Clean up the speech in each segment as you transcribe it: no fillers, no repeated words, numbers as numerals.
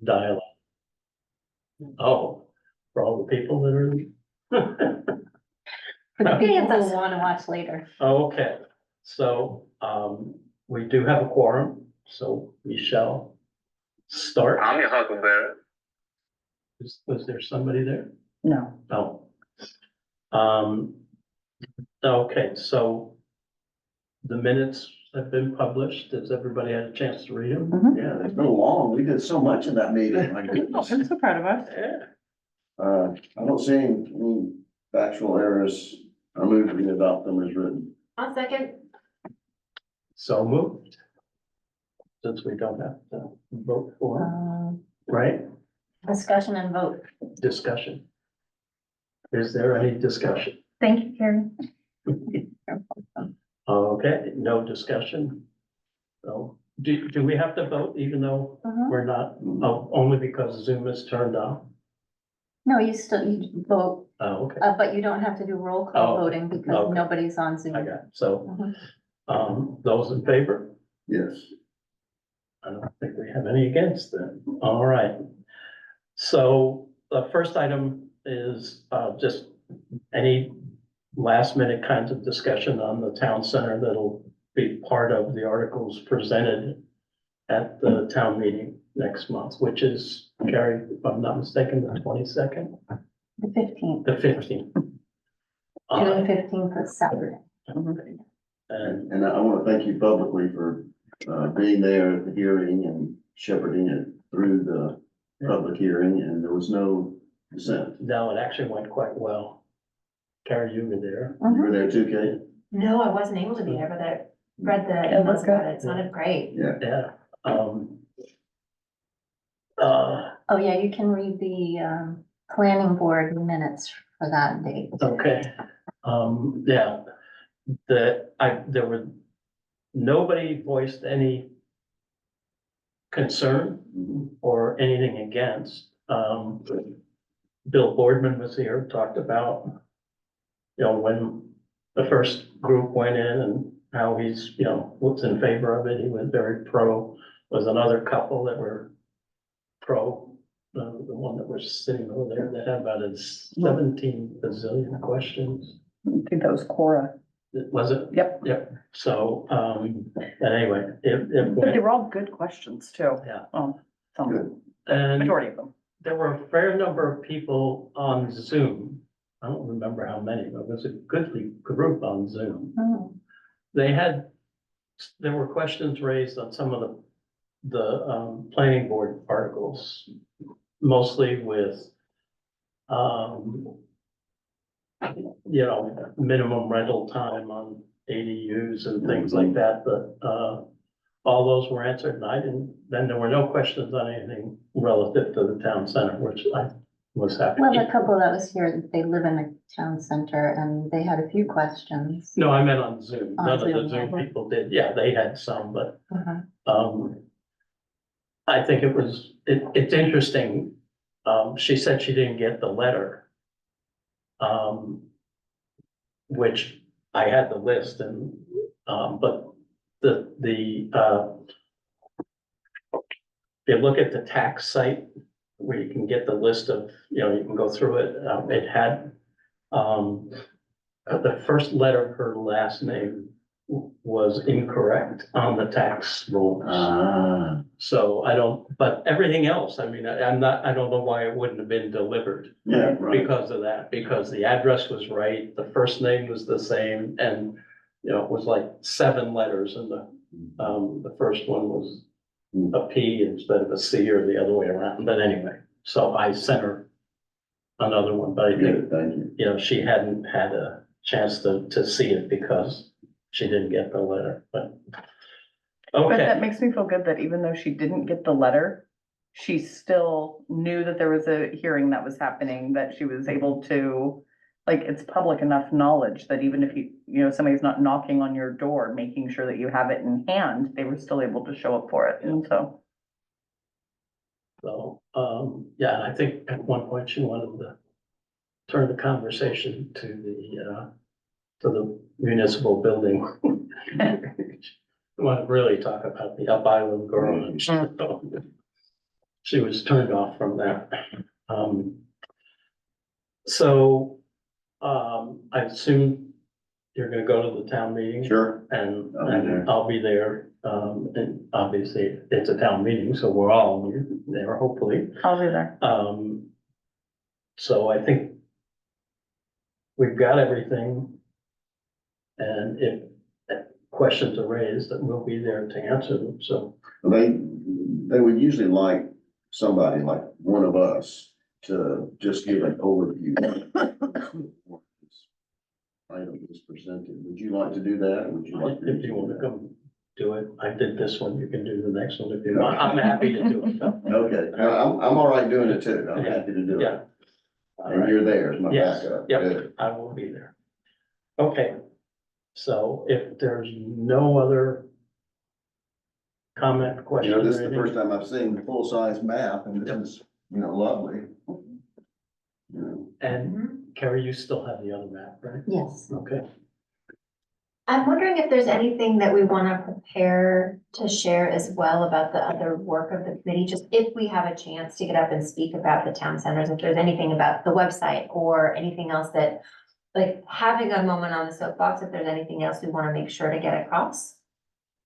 dialogue. Oh, for all the people that are. For the people who want to watch later. Okay, so, we do have a quorum, so we shall start. I'm your Huckleberry. Was there somebody there? No. Oh. Okay, so the minutes have been published. Has everybody had a chance to read them? Yeah, there's no long, we did so much in that meeting, my goodness. I'm so proud of us. Yeah. I don't see any factual errors. I move we adopt them as written. I'll second. So moved. Since we don't have to vote for, them, right? Discussion and vote. Discussion. Is there any discussion? Thank you, Karen. Okay, no discussion. So, do we have to vote even though we're not, oh, only because Zoom is turned on? No, you vote, Oh, okay, but you don't have to do roll call Oh, voting because okay. nobody's on Zoom. I got it. So, Mhm. those in favor? Yes. I don't think we have any against that. All right. So the first item is, just any last minute kinds of discussion on the town center that'll be part of the articles presented at the town meeting next month, which is, Carrie, if I'm not mistaken, the 22nd, The 15th, the 15th. June 15th is Saturday. And And I want to thank you publicly for being there at the hearing and shepherding it through the public hearing, and there was no dissent. no, it actually went quite well. Carrie, you were there. You were there too, Kate? No, I wasn't able to be there, but I read the It was emails about good. it. It sounded great. Yeah. Oh, yeah, you can read the planning board minutes for that date. Okay, yeah, there were, nobody voiced any concern or anything against. Bill Boardman was here, talked about, when the first group went in and how he's, was in favor of it, he was very pro. Was another couple that were pro, the one that was sitting over there that had about 17 bazillion questions. I think that was Cora. Was it? Yep. Yep. So, but anyway, it But they went, were all good questions too. Yeah. Some, Good. and majority of them. there were a fair number of people on Zoom. I don't remember how many, but it was a goodly group on Zoom. Oh, There were questions raised on some of the planning board articles, mostly with, minimum rental time on ADUs and things like that, but, all those were answered, and then there were no questions on anything relative to the town center, which I was happy. Well, the couple that was here, they live in the town center and they had a few questions. No, I meant on Zoom. On None of the Zoom, Zoom yeah. people did. Yeah, they had some, but, Uh-huh. I think it's interesting. She said she didn't get the letter. Which I had the list and, but if you look at the tax site where you can get the list of, you can go through it, it had, the first letter of her last name was incorrect on the tax rolls. So but everything else, I mean, I don't know why it wouldn't have been delivered Yeah, right. because of that, because the address was right, the first name was the same, and, it was like 7 letters, and the first one was a P instead of a C or the other way around, but anyway, so I sent her another one, but I think, Good, thank you. she hadn't had a chance to see it because she didn't get the letter, but. But that Okay, makes me feel good that even though she didn't get the letter, she still knew that there was a hearing that was happening, that she was able to, like, it's public enough knowledge that even if somebody's not knocking on your door, making sure that you have it in hand, they were still able to show up for it. And so, so, yeah, and I think at one point she wanted to turn the conversation to the municipal building. Want to really talk about the Up Island garage. she was turned off from that. So, I assume you're gonna go to the town meeting? Sure. And I'll be there. I'll be there, and obviously it's a town meeting, so we're all there, hopefully. I'll be there. So I think we've got everything. And if questions are raised, then we'll be there to answer them, so. They would usually like somebody, like one of us, to just give an overview. Item is presented. Would you like to do that? Or would you like? If you wanna come do it, I did this one, you can do the next one if you want, I'm happy to do it. Okay, I'm all right doing it too. I'm happy to do Yeah. it. All And right. you're there as my Yes, backup. yep. Good. I will be there. Okay, so if there's no other comment, You question, know, this or is the anything? first time I've seen the full-size map and this is, lovely. You know, And Mhm. Carrie, you still have the other map, right? Yes. Okay, I'm wondering if there's anything that we wanna prepare to share as well about the other work of the committee, just if we have a chance to get up and speak about the town centers, if there's anything about the website or anything else that, like, having a moment on the soapbox, if there's anything else we wanna make sure to get across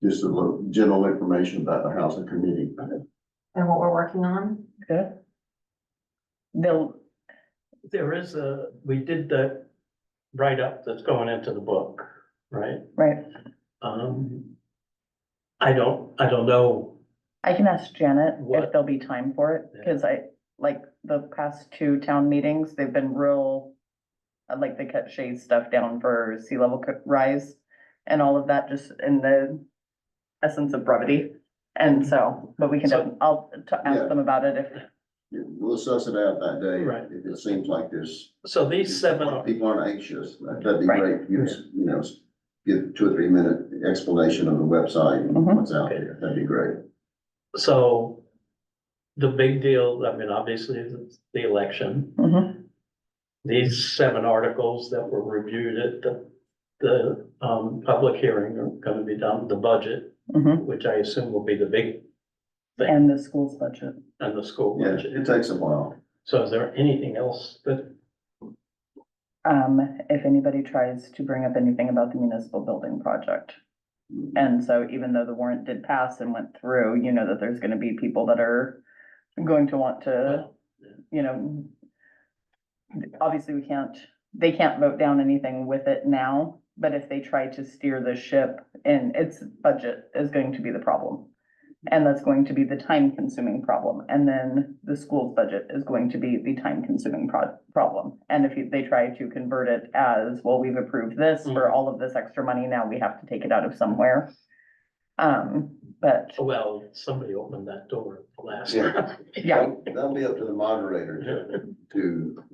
just a little general information about the housing committee. and what we're working on. Good. They'll, there is we did the write-up that's going into the book, right? right, I don't know, I can ask Janet What? if there'll be time for it, because like, the past two town meetings, they've been real, like, they cut Shay's stuff down for sea level rise and all of that, just in the essence of brevity. And so, but we can, So- I'll Yeah. ask them about it if, Yeah, we'll suss it out that day. Right. If it seems like there's. so these seven are, People aren't anxious. That'd be Right. great. Give 2 or 3 minute explanation of the website and Mhm. what's out Okay. there. That'd be great. so the big deal, I mean, obviously, is the election. Mhm. These 7 articles that were reviewed at the public hearing are gonna be done, the budget, Mhm. which I assume will be the big thing, And the school's budget. and the school Yeah, budget. it takes a while. So is there anything else that, If anybody tries to bring up anything about the municipal building project. And so even though the warrant did pass and went through, you know that there's gonna be people that are going to want to, you know, obviously they can't vote down anything with it now, but if they try to steer the ship, and its budget is going to be the problem. And that's going to be the time consuming problem. And then the school's budget is going to be the time consuming problem. And if they try to convert it as, well, we've approved this for all of this extra money, now we have to take it out of somewhere. But well, somebody opened that door last Yeah. time. yeah, That'll be up to the moderator to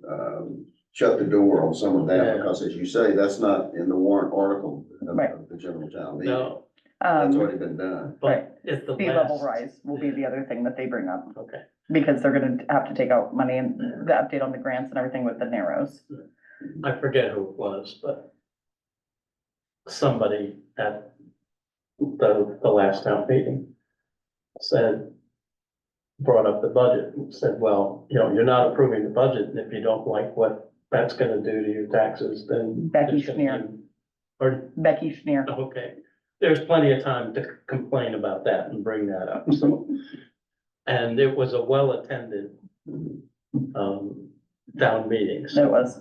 shut the door on some of that, Yeah. because as you say, that's not in the warrant article Right. of the general town meeting. No, That's already been done. but at the sea level last, rise will be the other thing that they bring up, okay, because they're gonna have to take out money and the update on the grants and everything with the narrows. I forget who it was, but somebody at the last town meeting brought up the budget and said, well, you're not approving the budget, and if you don't like what that's gonna do to your taxes, then. Becky it's gonna be- Schneer. Or, Becky Schneer, okay, there's plenty of time to complain about that and bring that up, so. And it was a well-attended, town meeting, so. it was.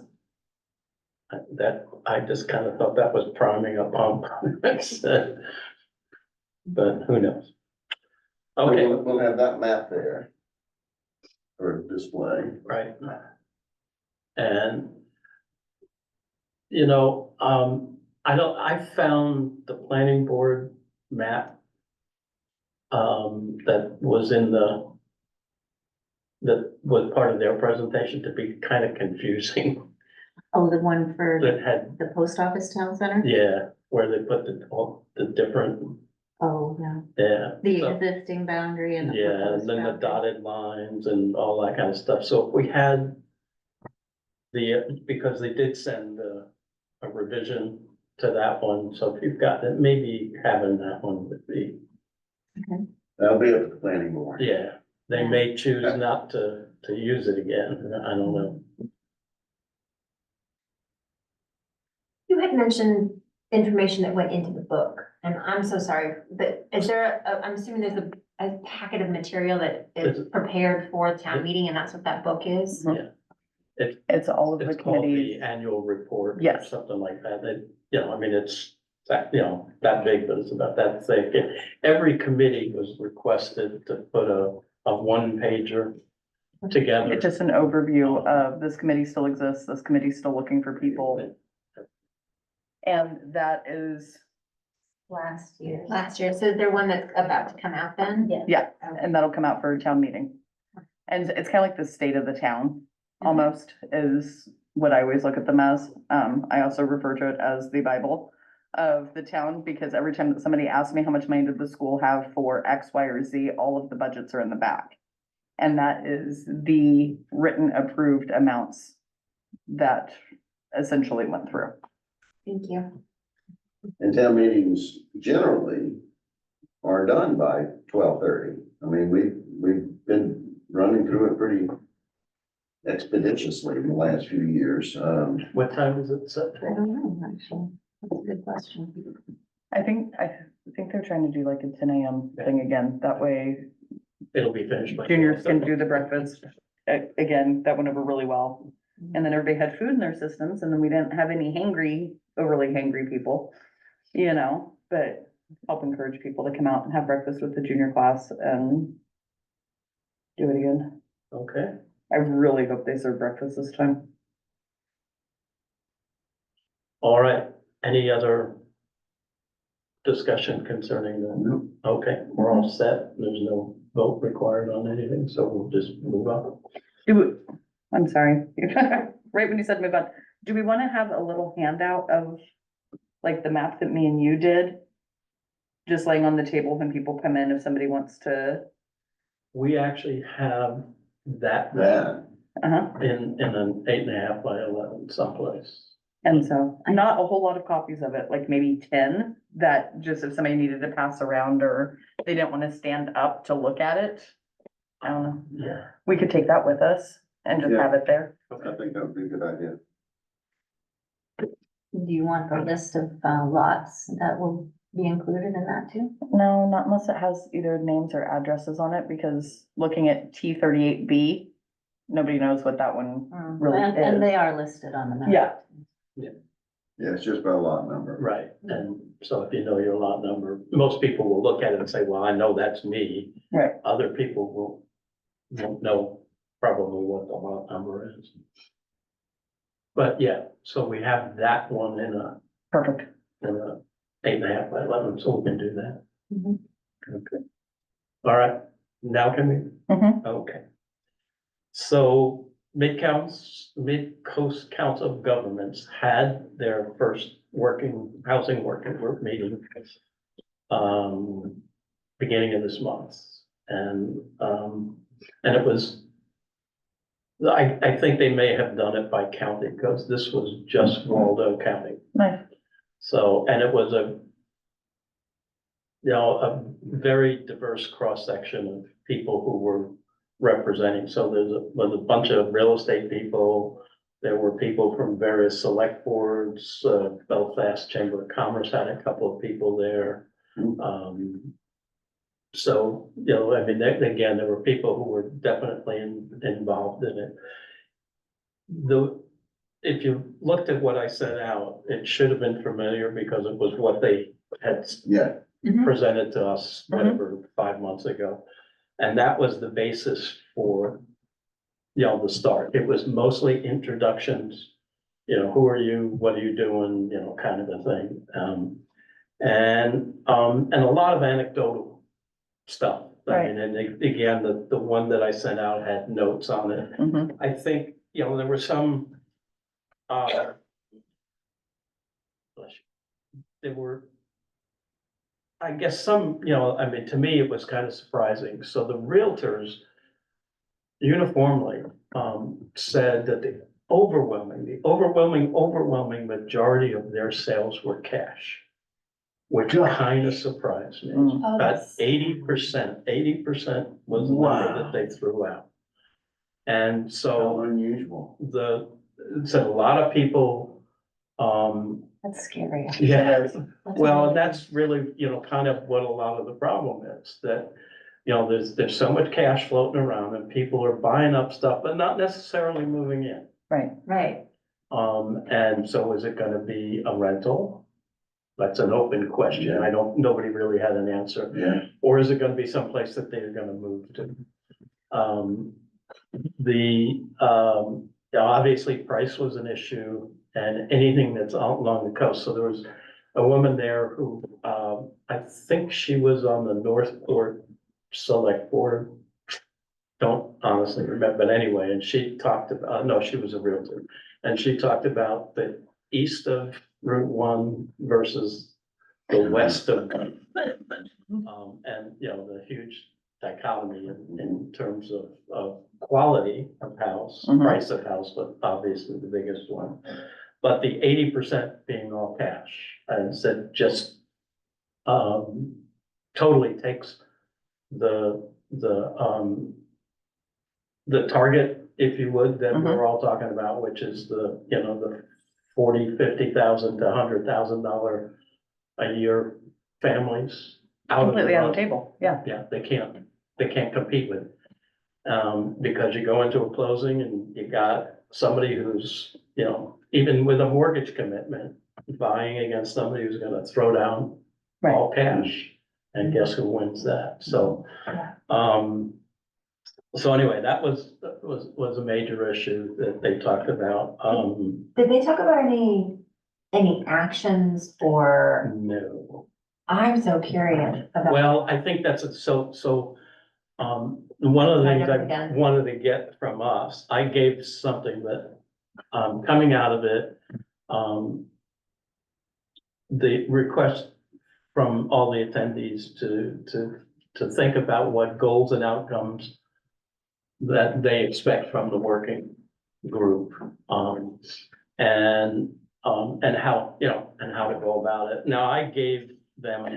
That, I just kind of thought that was priming a pump. But who knows? Okay, We'll have that map there for display. right. And, I found the planning board map that was that was part of their presentation to be kind of confusing. Oh, the one for That had, the post office town center? yeah, where they put all the different, Oh, yeah, yeah. the so- existing boundary and the Yeah, proposed and then the boundary. dotted lines and all that kind of stuff. So if we had because they did send a revision to that one, so if you've got it, maybe having that one would be, That'll be up to the planning board. yeah, they may choose not to use it again, I don't know. You had mentioned information that went into the book, and I'm so sorry, but is there I'm assuming there's a packet of material that is prepared for town meeting, and that's what that book is? Mhm. It, It's all of the it's called the committees. annual report. Or Yes. something like that, I mean, it's that, that big, but it's about that thick. Every committee was requested to put a one pager together. It's just an overview of this committee still exists, this committee's still looking for people. And that is, Last year. Last year, so is there one that's about to come out then? Yeah. yeah, and that'll come out for a town meeting. And it's kind of like the state of the town, almost, is what I always look at them as. I also refer to it as the Bible of the town, because every time that somebody asks me how much money did the school have for X, Y, or Z, all of the budgets are in the back. And that is the written approved amounts that essentially went through. Thank you. And town meetings generally are done by 12:30. I mean, we've been running through it pretty expeditiously in the last few years. What time is it set I for? don't know, actually. That's a good question. I think they're trying to do like a 10 a.m. thing again. That way It'll be finished by. juniors can do the breakfast. Again, that went over really well. And then everybody had food in their systems, and then we didn't have any overly hangry people, but help encourage people to come out and have breakfast with the junior class and do it again. Okay, I really hope they serve breakfast this time. all right, any other discussion concerning that? Okay, we're all set, there's no vote required on anything, so we'll just move on. I'm sorry, right when you said move on, do we want to have a little handout of like the map that me and you did? Just laying on the table when people come in, if somebody wants to, We actually have that uh-huh, in an 8.5 by 11 someplace. and so not a whole lot of copies of it, like maybe 10, that just if somebody needed to pass around or they didn't want to stand up to look at it. I don't know, Yeah. we could take that with us and just Yeah. have it there. I think that would be a good idea. Do you want the list of lots that will be included in that too? No, not unless it has either names or addresses on it, because looking at T38B, nobody knows what that one really And is. they are listed on the map. Yeah. Yeah, it's just by lot number. Right, and so if you know your lot number, most people will look at it and say, well, I know that's me. Right. Other people won't know probably what the lot number is. But yeah, so we have that one in a Perfect. 8.5 by 11, so we can do that. Mhm. Okay. All right, now can we? Mhm. Okay. So Mid-Coast Council of Governments had their first housing working group meeting beginning of this month. And it was, I think they may have done it by county because this was just Waldo County. Nice. So, and it was a very diverse cross-section of people who were representing. So was a bunch of real estate people. There were people from various select boards, Belfast Chamber of Commerce had a couple of people there. So, I mean, again, there were people who were definitely involved in it. If you looked at what I sent out, it should have been familiar because it was what they had Yeah, presented to us, whatever, 5 months ago. And that was the basis for, the start. It was mostly introductions, who are you, what are you doing, kind of a thing. And a lot of anecdotal stuff. I mean, and again, the one that I sent out had notes on it. Mhm. I think, there were some, there were, I guess some, I mean, to me, it was kind of surprising. So the realtors uniformly, said that the overwhelming majority of their sales were cash. which kind of surprised me. Mm. Oh, But that's. 80% was the number that they threw out. And How so unusual. so a lot of people, That's scary. yeah, It is. well, and that's really, kind of what a lot of the problem is, that, there's so much cash floating around and people are buying up stuff, but not necessarily moving in. Right. Right, And so is it gonna be a rental? That's an open question. Nobody really had an answer. Yeah, Or is it gonna be someplace that they're gonna move to? Obviously, price was an issue and anything that's out along the coast. So there was a woman there who, I think she was on the Northport Select Board. Don't honestly remember, but anyway, and she talked about, no, she was a realtor. And she talked about the east of Route 1 versus the west of. And, the huge dichotomy in terms of quality of house, Mhm. price of house, but obviously the biggest one. But the 80% being all cash, and said just, totally takes the target, if you would, that we're all talking about, which is the $40,000, $50,000 to $100,000 a year families. Out of Completely on the run. table, yeah. Yeah, they can't compete with it. Because you go into a closing and you got somebody who's, even with a mortgage commitment, vying against somebody who's gonna throw down all cash. And guess who wins that? So, so anyway, that was a major issue that they talked about. did they talk about any actions or, No. I'm so curious about. Well, I think that's one of the things Find out I again. wanted to get from us, I gave something that, coming out of it, the request from all the attendees to think about what goals and outcomes that they expect from the working group, and how, and how to go about it. Now, I gave them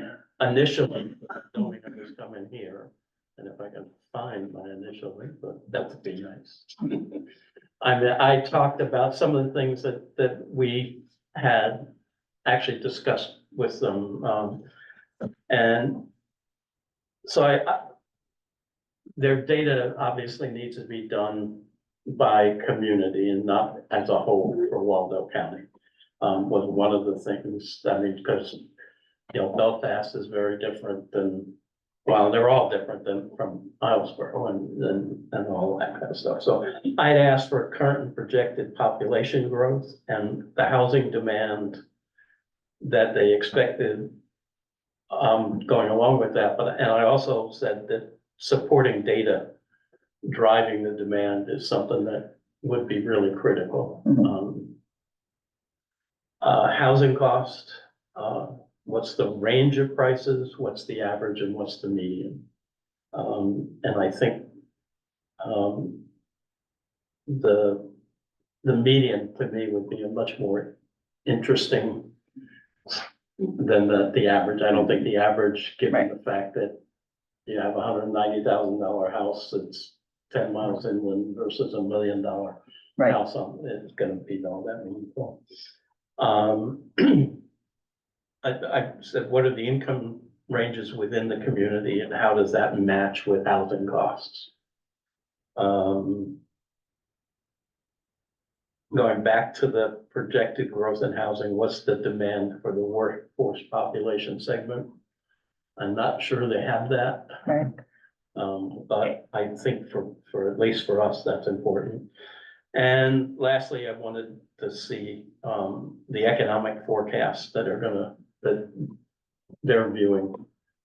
initially, knowing it was coming here, and if I can find my initially, but that would be nice. I talked about some of the things that we had actually discussed with them, and so their data obviously needs to be done by community and not as a whole for Waldo County. Was one of the things, because, Belfast is very different than, well, they're all different than from Islesboro and all that kind of stuff. So I'd asked for current and projected population growth and the housing demand that they expected, going along with that. And I also said that supporting data driving the demand is something that would be really critical. Housing cost, what's the range of prices, what's the average, and what's the median? And I think the median to me would be a much more interesting than the average. I don't think the average, given the fact that you have $190,000 house that's 10 miles inland versus $1 million Right. house it's gonna be all that meaningful. I said, what are the income ranges within the community and how does that match with housing costs? Going back to the projected growth in housing, what's the demand for the workforce population segment? I'm not sure they have that. Right. But I think for at least for us, that's important. And lastly, I wanted to see, the economic forecasts that they're viewing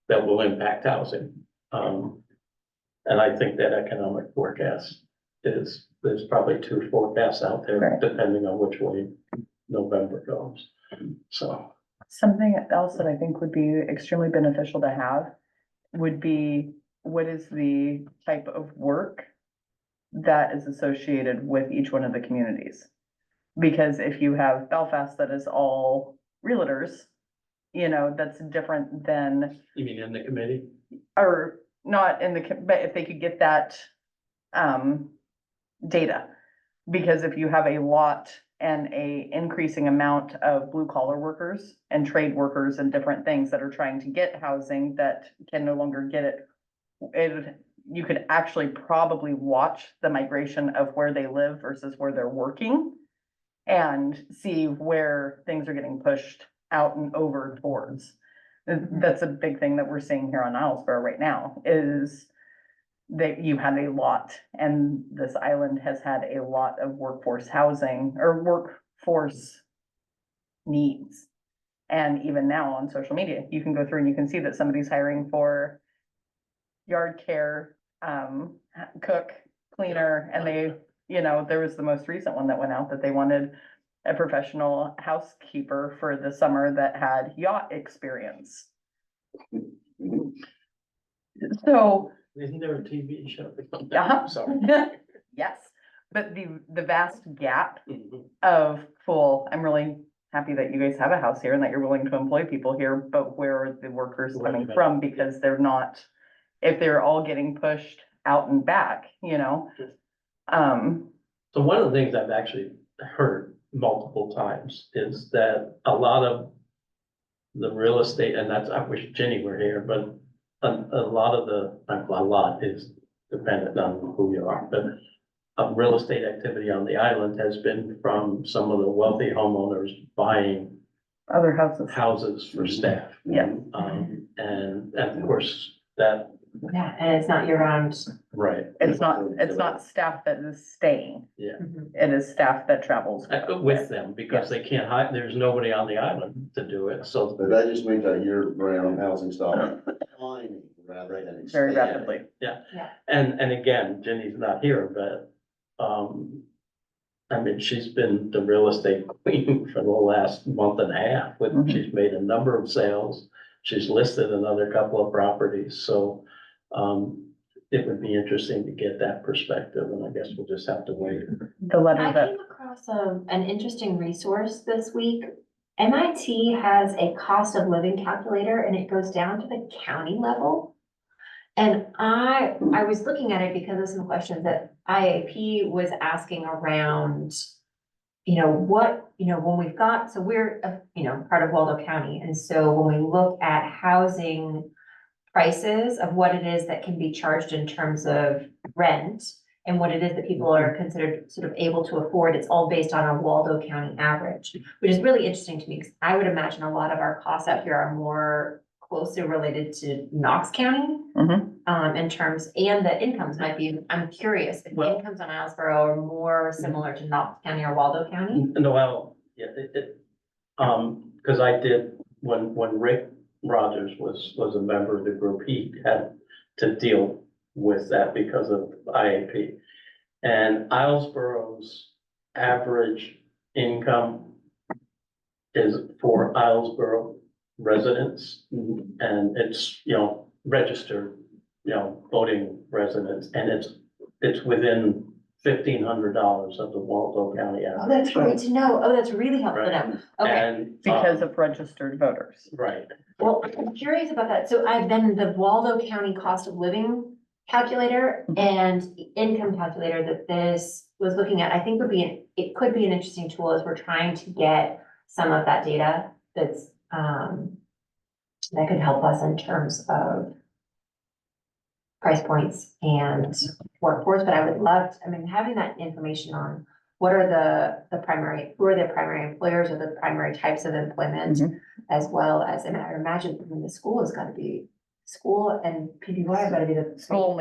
that will impact housing. And I think that economic forecast there's probably 2 forecasts out there, Right. depending on which way November goes. So, Something else that I think would be extremely beneficial to have would be, what is the type of work that is associated with each one of the communities? Because if you have Belfast that is all realtors, you know, that's different than, You mean in the committee? or not in the, but if they could get that, data. Because if you have a lot and a increasing amount of blue collar workers and trade workers and different things that are trying to get housing that can no longer get it, you could actually probably watch the migration of where they live versus where they're working and see where things are getting pushed out and over towards. That's a big thing that we're seeing here on Islesboro right now is that you had a lot, and this island has had a lot of workforce housing or workforce needs. And even now on social media, you can go through and you can see that somebody's hiring for yard care, cook, cleaner, and they, you know, there was the most recent one that went out that they wanted a professional housekeeper for the summer that had yacht experience. So, Isn't there a TV show? Uh-huh. Sorry. yes, but the vast gap Mhm. of I'm really happy that you guys have a house here and that you're willing to employ people here, but where are the workers coming from? Because they're not, if they're all getting pushed out and back, you know? So one of the things I've actually heard multiple times is that a lot of the real estate, and that's, I wish Jenny were here, but a lot of a lot is dependent on who you are, but real estate activity on the island has been from some of the wealthy homeowners buying Other houses. houses for staff. Yeah. And of course, that, Yeah, and it's not year round. right, It's not staff that is staying. Mhm. It is staff that travels. with them, because they can't hide, there's nobody on the island to do it, so. But that just means that year-round housing stock declining rather than Very expanding. rapidly. And again, Jenny's not here, but, I mean, she's been the real estate queen for the last month and a half, but Mhm. she's made a number of sales. She's listed another couple of properties, so, it would be interesting to get that perspective, and I guess we'll just have to wait. The letter I that, came across an interesting resource this week. MIT has a cost of living calculator and it goes down to the county level. And I was looking at it because of some questions that IAP was asking around, when we've got, so we're, part of Waldo County. And so when we look at housing prices of what it is that can be charged in terms of rent and what it is that people are considered sort of able to afford, it's all based on a Waldo County average, which is really interesting to me because I would imagine a lot of our costs out here are more closely related to Knox County. In terms, and the incomes might be, I'm curious, if the Well- incomes on Islesboro are more similar to Knox County or Waldo County? Well, yeah, cause I did, when Rick Rogers was a member of the group, he had to deal with that because of IAP. And Islesboro's average income is for Islesboro residents, and it's, registered, voting residents, and it's within $1,500 of the Waldo County Oh, average. that's great to know. Oh, that's really helpful to Right. know. Okay, And, because of registered voters. right, well, I'm curious about that. So I've been the Waldo County cost of living calculator and income calculator that this was looking at, I think it could be an interesting tool as we're trying to get some of that data that's, that could help us in terms of price points and workforce, but I would love, having that information on what are who are the primary employers or the primary types of employment, as well as, and I would imagine, the school has got to be, school and PBY have got to be the. School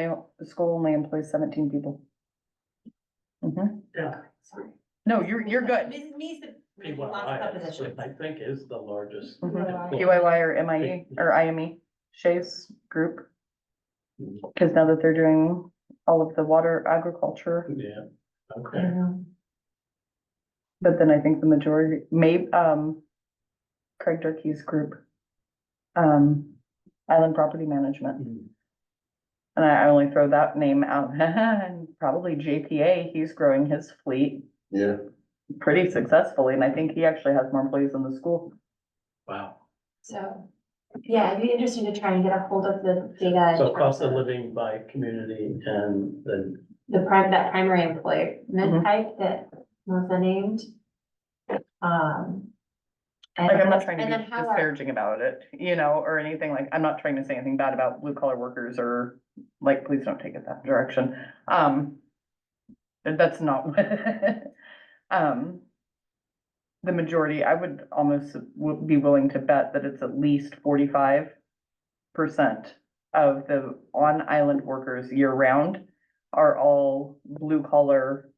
only employs 17 people. yeah. Sorry. No, you're good. This means that lots PYI, of positions. I think is the largest. PYY or MIE or IME, Shay's group. Cause now that they're doing all of the water agriculture, Yeah, I okay. don't know. but then I think the majority, Craig Durkee's group. Island Property Management, and I only throw that name out, and probably JPA, he's growing his fleet Yeah, pretty successfully, and I think he actually has more employees than the school. Wow. So, yeah, it'd be interesting to try and get a hold of the data. in So terms cost of of living by community and then, that primary employment Mhm. type that Melissa named. And Like, I'm not what- trying to and be then how our- disparaging about it, you know, or anything like, I'm not trying to say anything bad about blue collar workers or like, please don't take it that direction. That's not, the majority, I would almost be willing to bet that it's at least 45% of the on-island workers year-round are all blue collar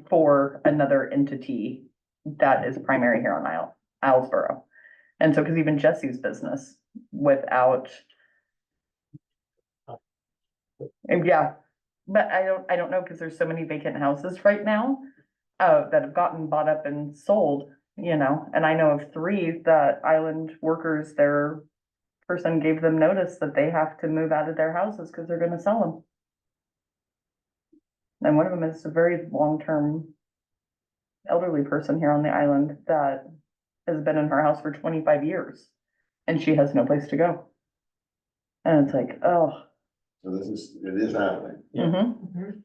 for another entity that is primary here on Islesboro. And so, because even Jesse's business without. And yeah, but I don't know, because there's so many vacant houses right now that have gotten bought up and sold, you know, and I know of 3 that island workers, their person gave them notice that they have to move out of their houses because they're gonna sell them. And one of them is a very long-term elderly person here on the island that has been in her house for 25 years and she has no place to go. And it's like, oh. So it is happening. Mhm.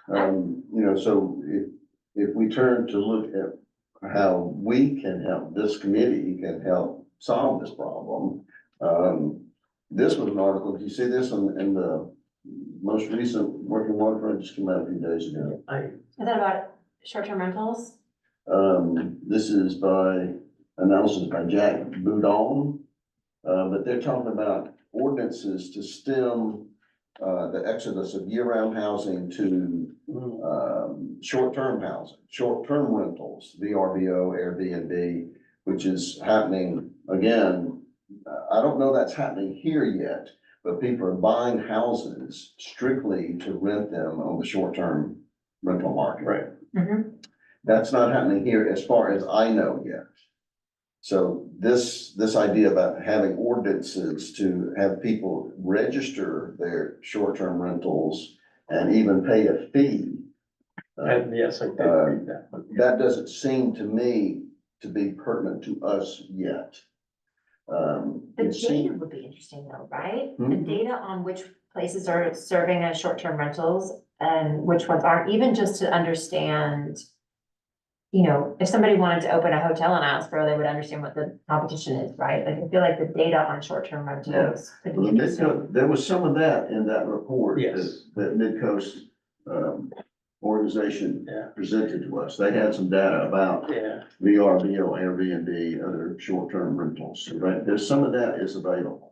Mhm. You know, so if we turn to look at how we can help, this committee can help solve this problem. This was an article, did you see this in the most recent Working Waterfront, just came out a few days ago? Is that about short-term rentals? This is analysis by Jack Boudon. But they're talking about ordinances to stem, the exodus of year-round housing to, short-term housing, short-term rentals, VRBO, Airbnb, which is happening again. I don't know that's happening here yet, but people are buying houses strictly to rent them on the short-term rental market. right, Mhm. That's not happening here as far as I know yet. So this idea about having ordinances to have people register their short-term rentals and even pay a fee. and yes, I did read that. That doesn't seem to me to be pertinent to us yet. The it seem- data would be interesting though, right? The Mhm. data on which places are serving as short-term rentals and which ones aren't, even just to understand. You know, if somebody wanted to open a hotel in Islesboro, they would understand what the competition is, right? Like, I feel like the data on short-term rentals could Well, be the interesting. Midcoast, there was some of that in that report that, Yes. that Midcoast, organization Yeah. presented to us. They had some data about Yeah, VRBO, Airbnb, other short-term rentals, right? There's some of that is available.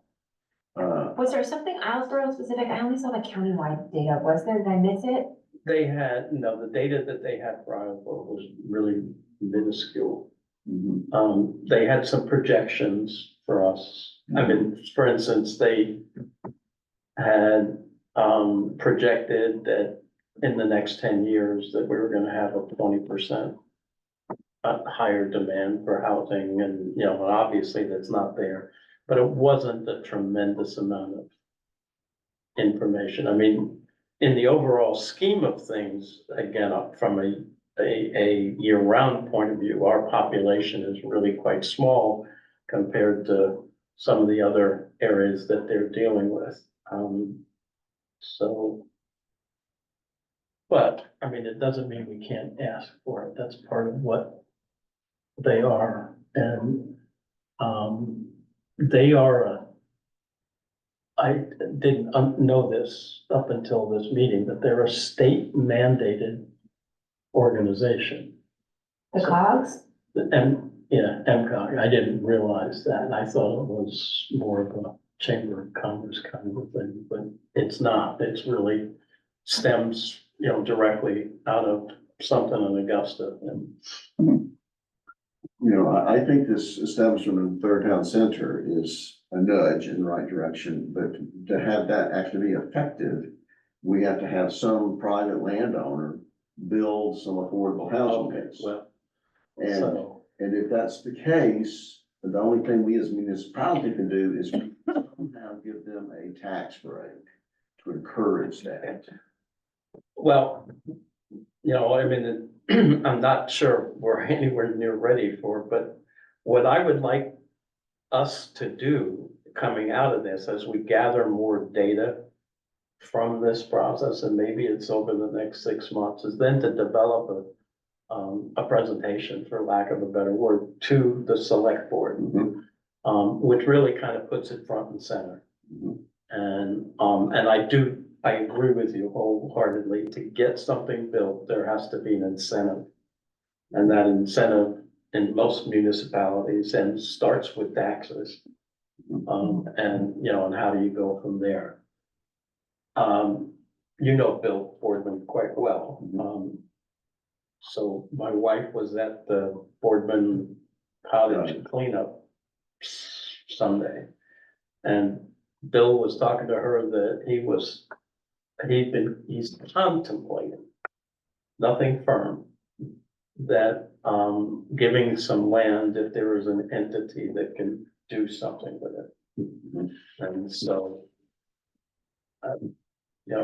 Was there something Islesboro specific? I only saw the countywide data. Was there? Did I miss it? they had, no, the data that they had for Iowa was really minuscule. They had some projections for us. I mean, for instance, they had, projected that in the next 10 years that we were gonna have a 20% higher demand for housing and, you know, obviously that's not there, but it wasn't a tremendous amount of information. I mean, in the overall scheme of things, again, from a year-round point of view, our population is really quite small compared to some of the other areas that they're dealing with. So, but, I mean, it doesn't mean we can't ask for it. That's part of what they are. And, they are I didn't know this up until this meeting, but they're a state mandated organization. The COGS? MCOG, I didn't realize that, and I thought it was more of a Chamber of Commerce kind of thing, but it's not, it's really stems, you know, directly out of something in Augusta, and You know, I think this establishment in Third Town Center is a nudge in the right direction, but to have that actually be effective, we have to have some private landowner build some affordable housing okay, base. well, And, so, and if that's the case, the only thing we as a municipality can do is somehow give them a tax break to encourage that. well, you know, I mean, I'm not sure we're anywhere near ready for, but what I would like us to do coming out of this as we gather more data from this process, and maybe it's over the next 6 months, is then to develop a presentation, for lack of a better word, to the select board, Mhm. which really kind of puts it front and center. Mhm. And I agree with you wholeheartedly, to get something built, there has to be an incentive. And that incentive in most municipalities and starts with taxes. And, and how do you go from there? You know Bill Boardman quite well. So my wife was at the Boardman Cottage cleanup Sunday. And Bill was talking to her that he's contemplating, nothing firm, that, giving some land if there is an entity that can do something with it. And so, I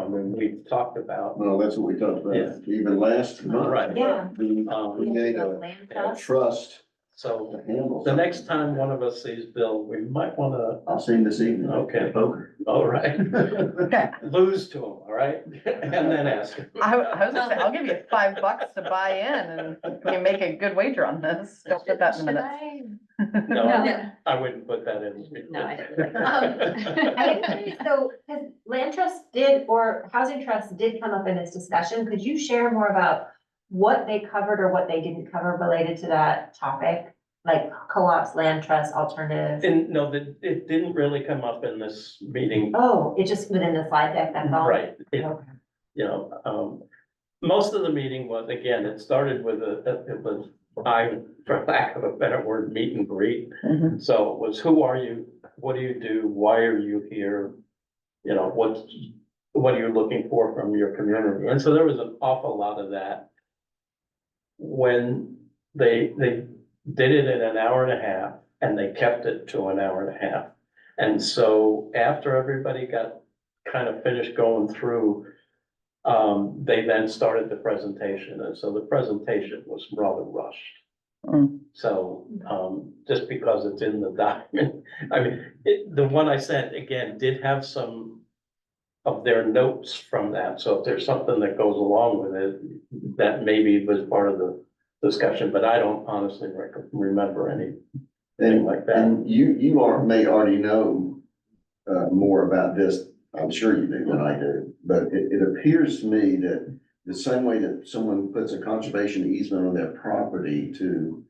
mean, we've talked about, Well, that's what we talked Yeah. about even last month. Right. Yeah. We made The a land a trust. trust so to handle. the next something. time one of us sees Bill, we might wanna, I'll see him this evening. Okay. at Poker. all right, Okay, lose to him, all right? And then ask him. I was gonna say, I'll give you $5 to buy in and you make a good wager on this. Don't put that in the Should minutes. I? No, No. I wouldn't put that in. No, I didn't. I am curious, so, because land trust did, or housing trust did come up in this discussion, could you share more about what they covered or what they didn't cover related to that topic? Like co-ops, land trust, alternatives? And no, it didn't really come up in this meeting, Oh, it's just within the slide deck, that's all? right? Okay. Most of the meeting was, again, it started with it was, for lack of a better word, meet and greet. Mhm. So it was, who are you? What do you do? Why are you here? What are you looking for from your community? And so there was an awful lot of that. When they did it in an hour and a half, and they kept it to an hour and a half. And so after everybody got kind of finished going through, they then started the presentation, and so the presentation was rather rushed. Mm. So, just because it's in the document, I mean, the one I sent, again, did have some of their notes from that, so if there's something that goes along with it, that maybe was part of the discussion, but I don't honestly remember anything And, like that. and you may already know, more about this, I'm sure you do than I do, but it appears to me that the same way that someone puts a conservation easement on their property to,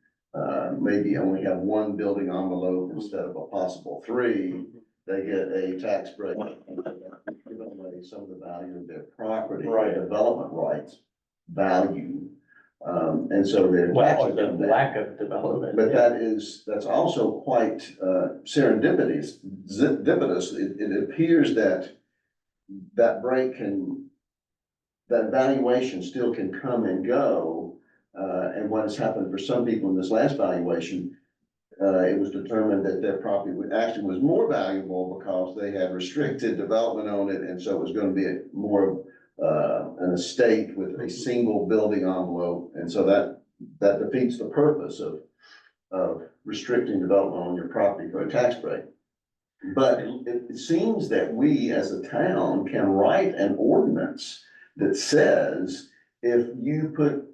maybe only have one building envelope instead of a possible 3, they get a tax break. Giving away some of the value of their property, Right. their development rights value. And so their Well, taxes or the come down. lack of development. But that's also quite serendipitous. It appears that that valuation still can come and go. And what has happened for some people in this last valuation, it was determined that their property was more valuable because they had restricted development on it. And so it was going to be more of an estate with a single building envelope. And so that defeats the purpose of restricting development on your property for a tax break. But it seems that we as a town can write an ordinance that says if you put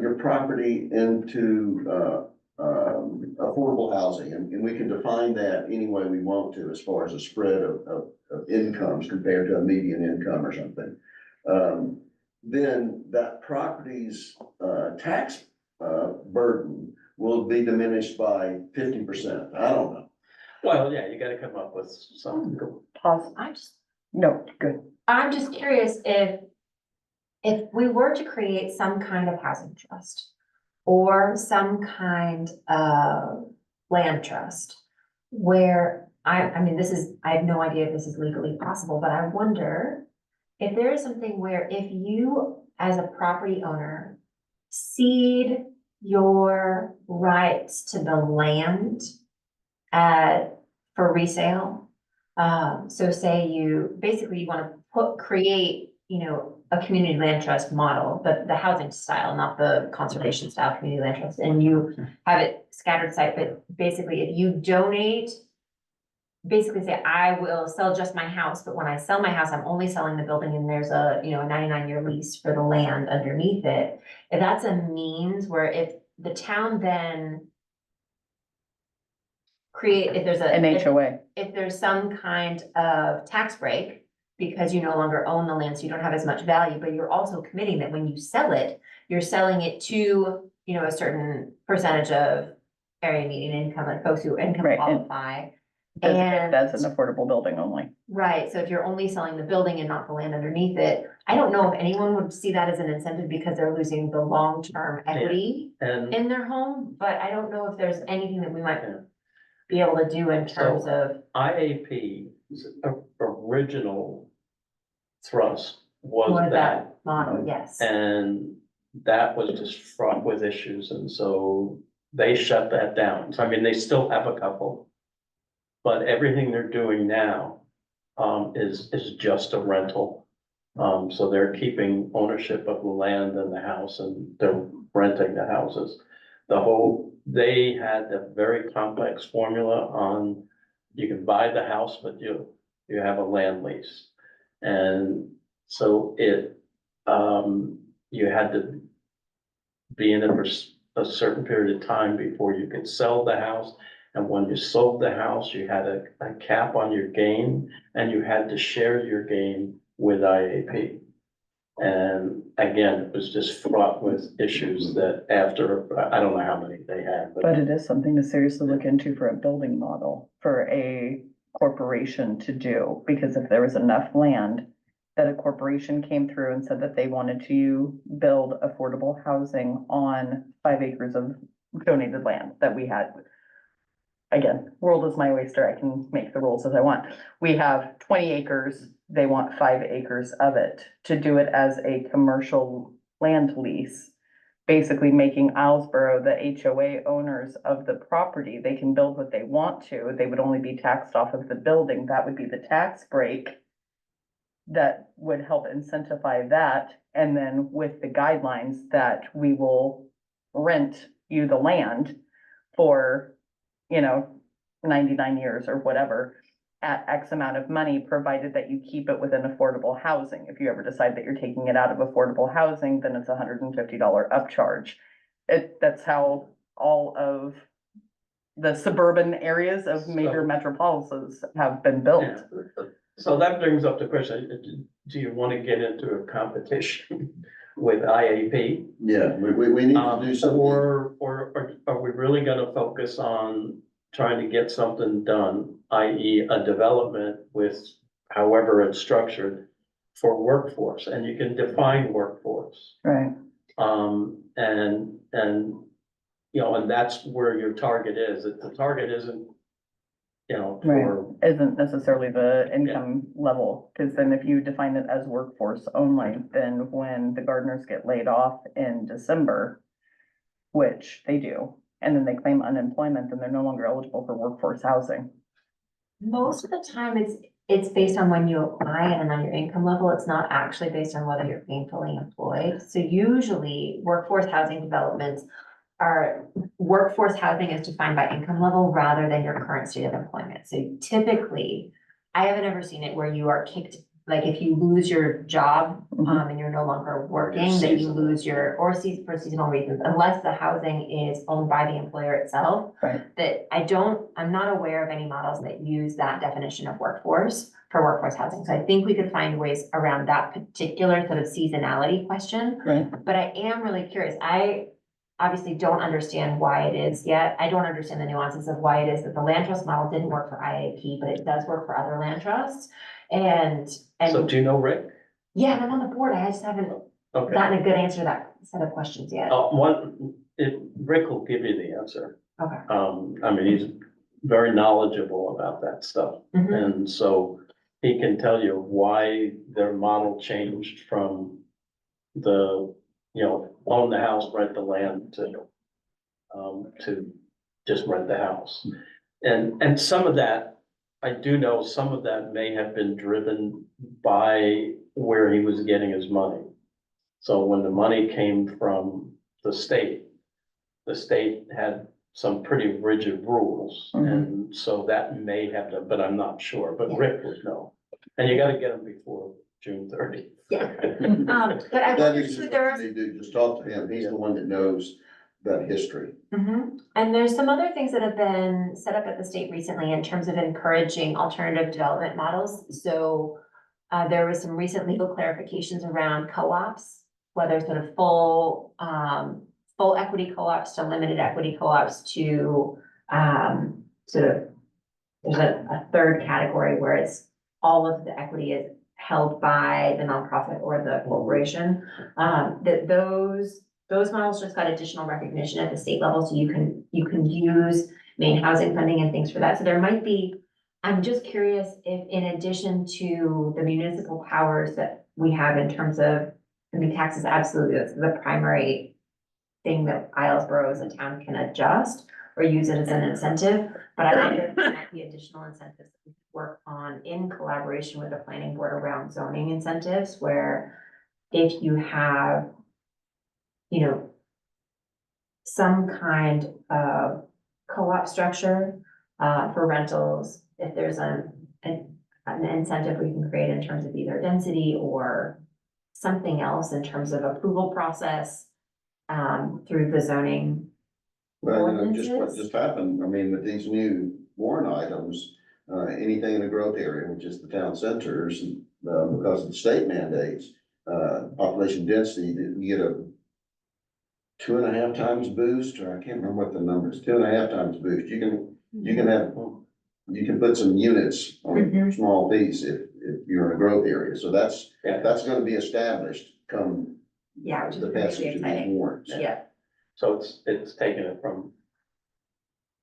your property into affordable housing, and we can define that any way we want to as far as a spread of incomes compared to a median income or something. Then that property's tax burden will be diminished by 50%. I don't know. Well, yeah, you gotta come up with something. Pause. No, good. I'm just curious if we were to create some kind of housing trust or some kind of land trust where I mean, I have no idea if this is legally possible, but I wonder if there is something where if you as a property owner cede your rights to the land for resale. So say you basically want to create, a community land trust model, but the housing style, not the conservation style community land trust, and you have it scattered site, but basically if you donate, basically say, I will sell just my house, but when I sell my house, I'm only selling the building and there's a, you know, a 99-year lease for the land underneath it. If that's a means where if the town then if there's An HOA, if there's some kind of tax break, because you no longer own the land, so you don't have as much value, but you're also committing that when you sell it, you're selling it to, you know, a certain percentage of area median income, like folks who income Right, and- qualify. that's an affordable building only. Right, so if you're only selling the building and not the land underneath it, I don't know if anyone would see that as an incentive because they're losing the long-term equity And in their home, but I don't know if there's anything that we might be able to do in terms of, IAP's original thrust was with that, that model, yes. and that was just fraught with issues, and so they shut that down. So I mean, they still have a couple. But everything they're doing now, is just a rental. So they're keeping ownership of the land and the house, and they're renting the houses. They had a very complex formula on, you can buy the house, but you have a land lease. And so you had to be in it for a certain period of time before you could sell the house. And when you sold the house, you had a cap on your gain, and you had to share your gain with IAP. And again, it was just fraught with issues that after, I don't know how many they had, But but it is something to seriously look into for a building model, for a corporation to do, because if there was enough land that a corporation came through and said that they wanted to build affordable housing on 5 acres of donated land that we had. Again, world is my oyster, I can make the rules as I want. We have 20 acres, they want 5 acres of it to do it as a commercial land lease. Basically making Islesboro the HOA owners of the property. They can build what they want to. They would only be taxed off of the building. That would be the tax break that would help incentivize that. And then with the guidelines that we will rent you the land for, 99 years or whatever, at X amount of money, provided that you keep it within affordable housing. If you ever decide that you're taking it out of affordable housing, then it's $150 upcharge. That's how all of the suburban areas of major So- metropolises have been built. yeah. So that brings up the question, do you want to get into a competition with IAP? Yeah, we need to do something. Or are we really gonna focus on trying to get something done, i.e. a development with however it's structured for workforce, and you can define workforce. Right. And and that's where your target is, that the target isn't, for, Isn't necessarily the income level, because then if you define it as workforce only, then when the gardeners get laid off in December, which they do, and then they claim unemployment, then they're no longer eligible for workforce housing. Most of the time, it's based on when you apply and on your income level. It's not actually based on whether you're gainfully employed. So usually workforce housing developments workforce housing is defined by income level rather than your current state of employment. So typically, I haven't ever seen it where you are kicked, like if you lose your job, and you're no longer working, that you lose for seasonal reasons, unless the housing is owned by the employer itself. Right. I'm not aware of any models that use that definition of workforce for workforce housing. So I think we could find ways around that particular sort of seasonality question. Right. But I am really curious. I obviously don't understand why it is yet. I don't understand the nuances of why it is that the land trust model didn't work for IAP, but it does work for other land trusts. And so do you know Rick? yeah, and I'm on the board. I just haven't Okay. gotten a good answer to that set of questions yet. Rick will give you the answer. Okay. I mean, he's very knowledgeable about that stuff. Mhm. And so he can tell you why their model changed from own the house, rent the land to just rent the house. And some of that I do know some of that may have been driven by where he was getting his money. So when the money came from the state had some pretty rigid rules. Mhm. And so that may have to, but I'm not sure, but Rick would know. And you gotta get them before June 30th. Yeah. But I That wonder is, too, there are. they do, just talk to him, he's the one that knows that history. And there's some other things that have been set up at the state recently in terms of encouraging alternative development models. So there was some recent legal clarifications around co-ops, whether sort of full equity co-ops to limited equity co-ops to sort of, there's a third category where it's all of the equity is held by the nonprofit or the corporation. That those models just got additional recognition at the state level, so you can use main housing funding and things for that. So there might be, I'm just curious if in addition to the municipal powers that we have in terms of, I mean, taxes, absolutely, that's the primary thing that Islesboro as a town can adjust or use it as an incentive, but I wonder if there might be additional incentives that we could work on in collaboration with the planning board around zoning incentives, where if you have, you know, some kind of co-op structure for rentals, if there's an incentive we can create in terms of either density or something else in terms of approval process through the zoning. Well, just what Ordinances? just happened, I mean, with these new warrant items, anything in the growth area, which is the town centers, because of the state mandates, population density, you get a 2.5 times boost, or I can't remember what the number is, 2.5 times boost. You can put some units on a Mhm. small piece if you're in a growth area. So that's Yeah. gonna be established come Yeah, which is the really passage of these exciting. warrants. Yeah, So it's taking it from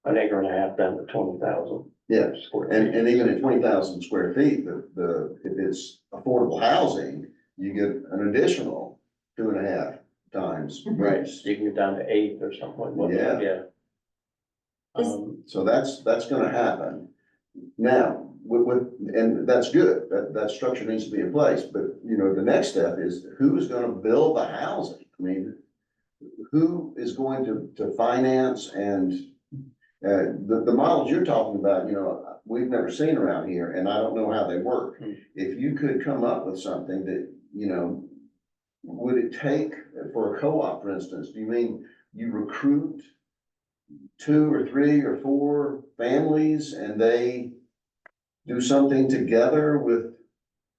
an acre and a half down to 20,000. Yeah, square and feet. even at 20,000 square feet, if it's affordable housing, you get an additional 2.5 times. Right, boost. you can get down to 8 or something like Yeah. that, yeah. Is- So that's gonna happen. Now, and that's good, that structure needs to be in place, but, you know, the next step is who's gonna build the housing? I mean, who is going to finance and, the models you're talking about, you know, we've never seen around here, and I don't know how they work. Hmm. If you could come up with something that, you know, would it take, for a co-op, for instance, do you mean you recruit 2 or 3 or 4 families and they do something together with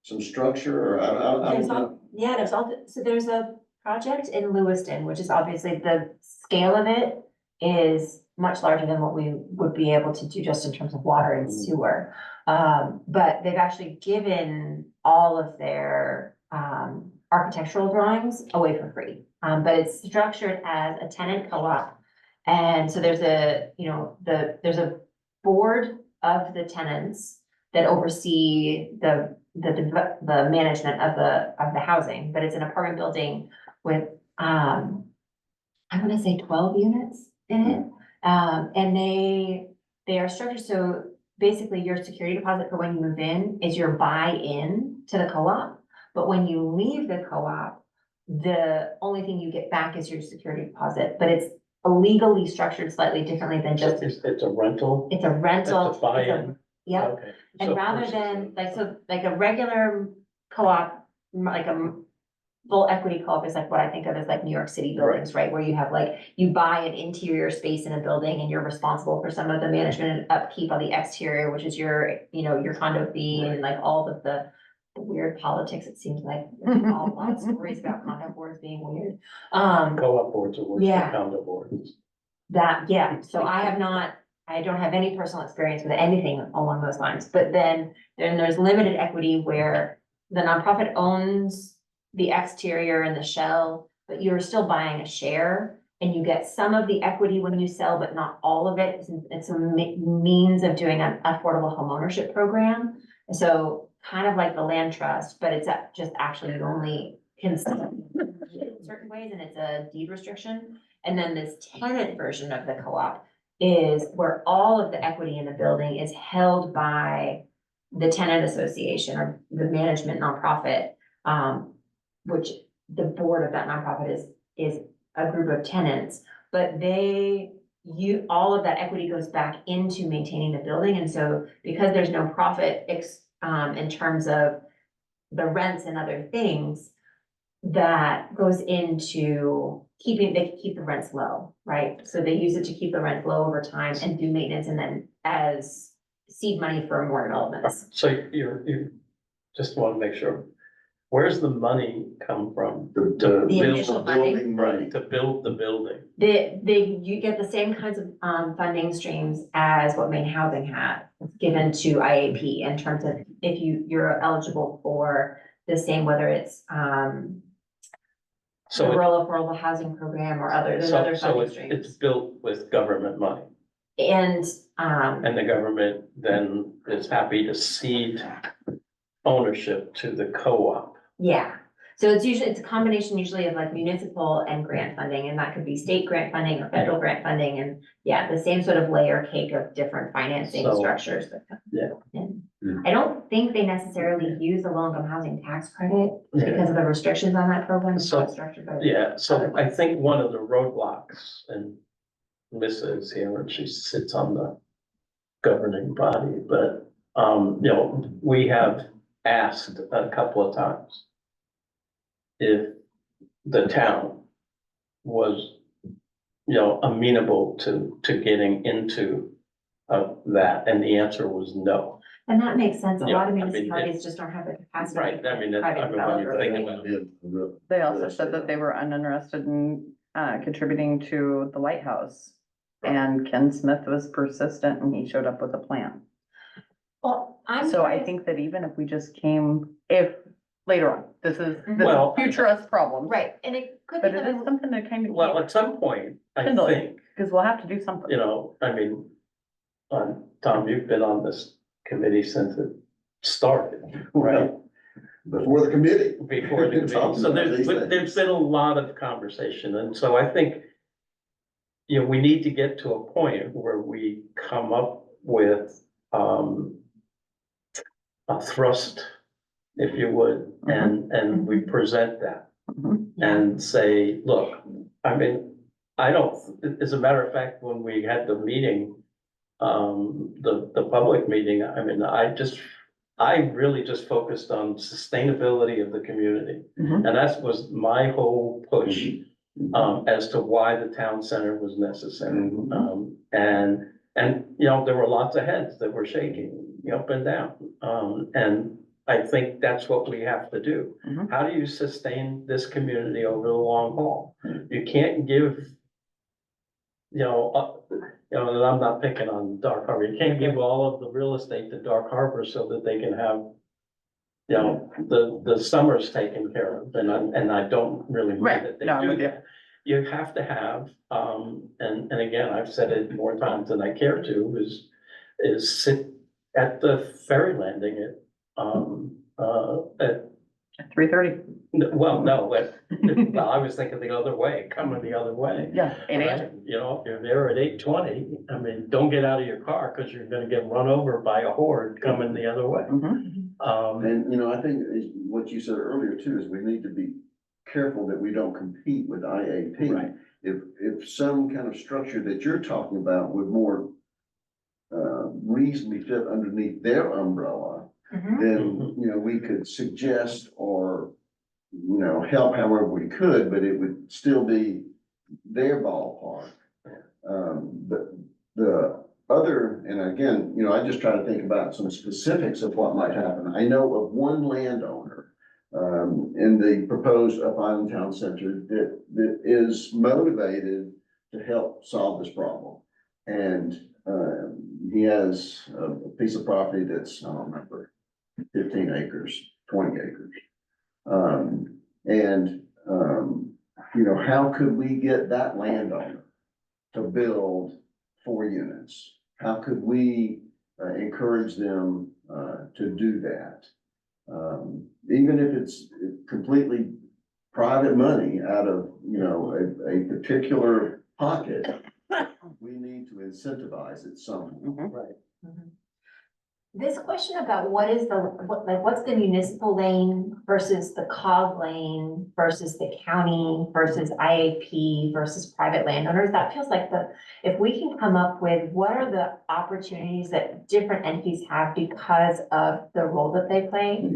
some structure, or I don't There's know. all, yeah, so there's a project in Lewiston, which is obviously the scale of it is much larger than what we would be able to do just in terms of water and sewer. But they've actually given all of their architectural drawings away for free. But it's structured as a tenant co-op. And so there's there's a board of the tenants that oversee the management of the housing, but it's an apartment building with, I want to say 12 units in it. And they are structured, so basically your security deposit for when you move in is your buy-in to the co-op. But when you leave the co-op, the only thing you get back is your security deposit, but it's legally structured slightly differently than So just, it's a rental? it's a rental. It's a buy-in? Yeah. Okay. And So rather versus- than, like a regular co-op, like a full equity co-op is like what I think of as like New York City buildings, right? Where you have like, you buy an interior space in a building and you're responsible for some of the management and upkeep on the exterior, which is your, your condo fee and like all of the weird politics, it seems like. A lot of stories about condo boards being weird. Co-op boards are worse Yeah. than condo boards. So I don't have any personal experience with anything along those lines, but then there's limited equity where the nonprofit owns the exterior and the shell, but you're still buying a share and you get some of the equity when you sell, but not all of it. It's a means of doing an affordable homeownership program. So kind of like the land trust, but it's just actually you only can sell in certain ways and it's a deed restriction. And then this tenant version of the co-op is where all of the equity in the building is held by the tenant association or the management nonprofit, which the board of that nonprofit is a group of tenants, but all of that equity goes back into maintaining the building, and so because there's no profit in terms of the rents and other things, that goes into they keep the rents low, right? So they use it to keep the rent low over time and do maintenance, and then as seed money for more developments. So you just want to make sure, where's the money come from? The The initial funding. building money. Right, to build the building. You get the same kinds of funding streams as what Maine Housing had given to IAP in terms of if you're eligible for the same, whether it's the So, rural affordable housing program or there's other so funding it's streams. built with government money, And and the government then is happy to cede ownership to the co-op. yeah, so it's a combination usually of like municipal and grant funding, and that could be state grant funding or federal grant funding, and yeah, the same sort of layer cake of different financing So, structures. that come yeah. in. Mm. I don't think they necessarily use the low income housing tax credit because of the restrictions on that program. It's So, not structured by. Yeah, so I think one of the roadblocks, and Lisa is here and she sits on the governing body, but, we have asked a couple of times if the town was, amenable to getting into that, and the answer was no. And that makes sense. A Yeah, lot of I mean, municipalities just don't have the capacity. Right, I mean, Private when you developers, think right? about it. They also said that they were uninterested in contributing to the lighthouse. And Ken Smith was persistent and he showed up with a plan. Well, I'm. So I curious- think that even if we just came, if later on, this is Well, future us problems. Right, and it could be But it is something to kind of, Well, at some point, I Kindle it. think, because we'll have to do something. I mean, Tom, you've been on this committee since it started, right? Before the committee. Before the committee, Talking so about these things. there's been a lot of conversation, and so I think, we need to get to a point where we come up with, a thrust, if you would, and we present that Mhm. and say, look, I mean, I don't, as a matter of fact, when we had the meeting, the public meeting, I mean, I really just focused on sustainability of the community. Mhm. And that was my whole push, as to why the town center was necessary. Mhm. And, there were lots of heads that were shaking up and down. And I think that's what we have to do. Mhm. How do you sustain this community over the long haul? You can't give, and I'm not picking on Dark Harbor, you can't give all of the real estate to Dark Harbor so that they can have, the summers taken care of, and I don't really mean Right. that they No, I'm do with you. that. You have to have, and again, I've said it more times than I care to, is sit at the ferry landing at 3:30, well, no, well, I was thinking the other way, coming the other way. yeah, 8 a.m. Right? If you're there at 8:20, I mean, don't get out of your car because you're gonna get run over by a horde coming the other way. Mhm. And, I think what you said earlier too, is we need to be careful that we don't compete with IAP. Right. If some kind of structure that you're talking about would more reasonably fit underneath their umbrella, Mhm. then, we could suggest or, help however we could, but it would still be their ballpark. But the other, and again, I just try to think about some specifics of what might happen. I know of one landowner in the proposed Up Island Town Center that is motivated to help solve this problem. And he has a piece of property that's, I don't remember, 15 acres, 20 acres. How could we get that landowner to build 4 units? How could we encourage them to do that? Even if it's completely private money out of, a particular pocket, we need to incentivize it somehow. Right. Mhm. This question about what's the municipal lane versus the COG lane versus the county versus IAP versus private landowners, that feels like if we can come up with what are the opportunities that different entities have because of the role that they play,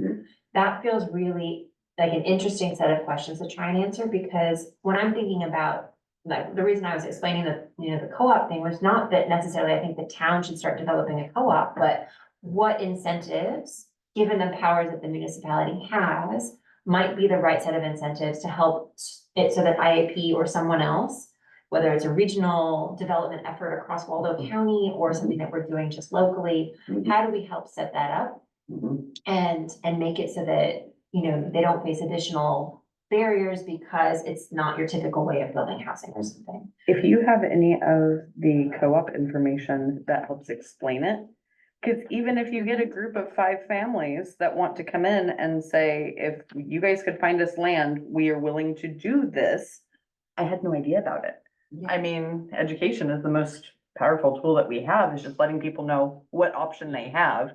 that feels really like an interesting set of questions to try and answer, because when I'm thinking about, like, the reason I was explaining the co-op thing was not that necessarily I think the town should start developing a co-op, but what incentives, given the powers that the municipality has, might be the right set of incentives to help it so that IAP or someone else, whether it's a regional development effort across Waldo County or something that we're doing just locally, how do we help set that up and make it so that, they don't face additional barriers because it's not your typical way of building housing or something. If you have any of the co-op information that helps explain it, because even if you get a group of 5 families that want to come in and say, if you guys could find us land, we are willing to do this. I had no idea about it. I mean, education is the most powerful tool that we have, is just letting people know what option they have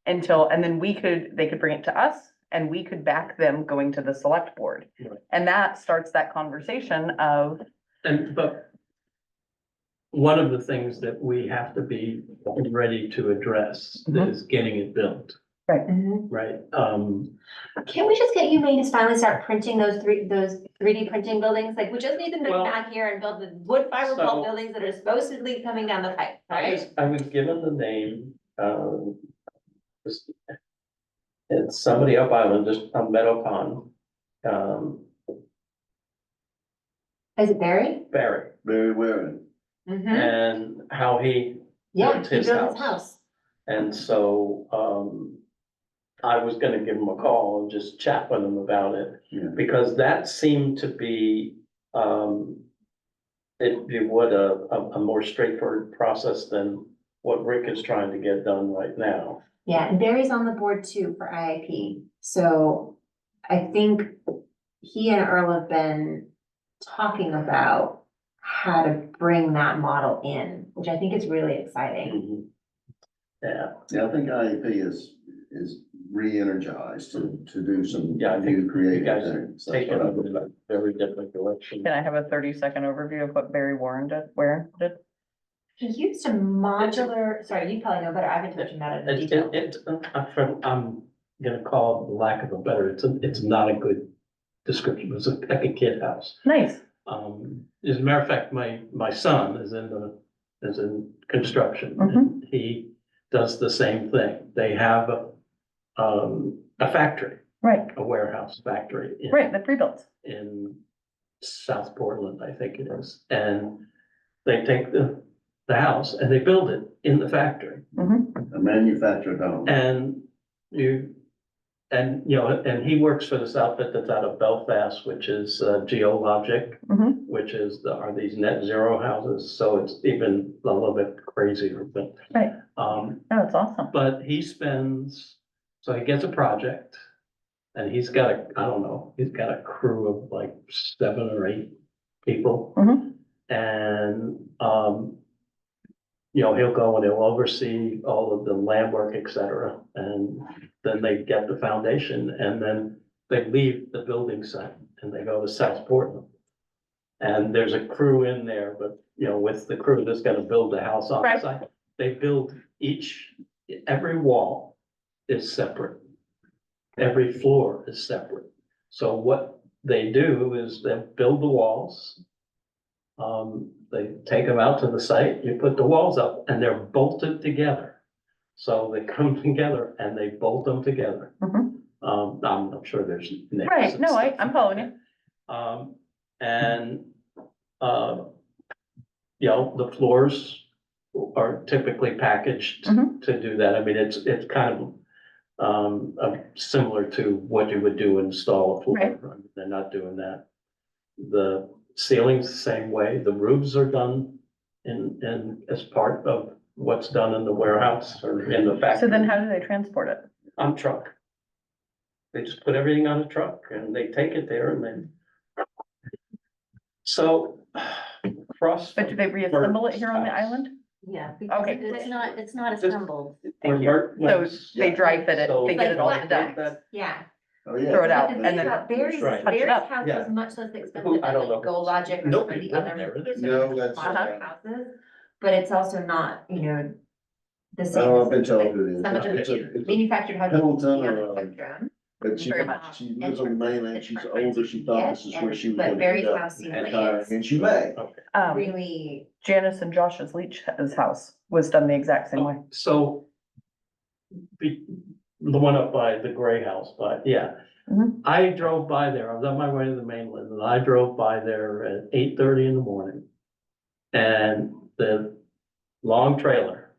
and then they could bring it to us and we could back them going to the select board. Right. And that starts that conversation of, But one of the things that we have to be ready to address is getting it built, right? Can we just get UMaine to finally start printing those 3D printing buildings? Like, we just need them to Well, come back here and build the wood fiber so- pulp buildings that are supposedly coming down the pipe, right? I was given the name, it's somebody up island, just on Meadow Pond, Is it Barry? Barry, Very well. Mm-hmm. and how he Yeah, built he his built his house. house. And so, I was gonna give him a call and just chat with him about it, Yeah. because that seemed to be, it would a more straightforward process than what Rick is trying to get done right now. Yeah, and Barry's on the board too for IIP. So I think he and Earl have been talking about how to bring that model in, which I think is really exciting. Yeah, Yeah, I think IEP is re-energized to do some Yeah, I think new you creative guys things. take That's it what I in a very different direction. can I have a 30-second overview of what Barry Warren did, where did? He used a modular, sorry, you probably know better. I haven't touched about it in detail. I'm gonna call it, the lack of a better, it's not a good description, it's like a kid house. Nice. As a matter of fact, my son is in construction. Mhm. And he does the same thing. They have a factory, Right, a warehouse factory right, the pre-built. in South Portland, I think it is. And they take the house and they build it in the factory. A manufactured home. And and he works for this outfit that's out of Belfast, which is Geologic, Mhm. which are these net zero houses, so it's even a little bit crazier, but. Right. Um, Oh, that's awesome. but so he gets a project. And he's got he's got a crew of like 7 or 8 people. Mhm. And, he'll go and he'll oversee all of the land work, et cetera. And then they get the foundation and then they leave the building site and they go to South Portland. And there's a crew in there, but, with the crew that's gonna build the house on the Right. site, they build every wall is separate. Every floor is separate. So what they do is they build the walls. They take them out to the site, you put the walls up and they're bolted together. So they come together and they bolt them together. Mhm. I'm sure there's. nails Right, and no, stuff. I'm following you. And, the floors are typically packaged Mhm. to do that. I mean, it's kind of similar to what you would do install a floor. Right. They're not doing that. The ceiling's the same way. The roofs are done as part of what's done in the warehouse or in the factory. So then how do they transport it? On truck. They just put everything on a truck and they take it there and then. So across. But do they from reassemble it here on the Bert's house, island? Yeah, because Okay. it's not Just- assembled. where you. Bert So lives. they dry fit it, So- they get it all Like to flat done, Yeah. Oh, yeah. throw it But out the and thing then, about Barry's, Right. Touch it Barry's up. house Yeah. was much less expensive Who- I than don't like know. Go Logic or some of Nobody the lived other. there, did No, sort of that's- modular houses, but it's also not, you know, the same. Oh, as, I've been told like, who it is. Some of It's a- the it's a manufactured houses. Pendleton on or, the spectrum. But she, Very much. she lives on the mainland, she's older, she thought this is where she was But gonna Barry's end up house seems like retiring, it's and she may. really, Janice and Josh's Leach's house was done the exact same way. So. The one up by the gray house, but yeah. Mhm. I drove by there, I was on my way to the mainland, and I drove by there at 8:30 in the morning. And the long trailer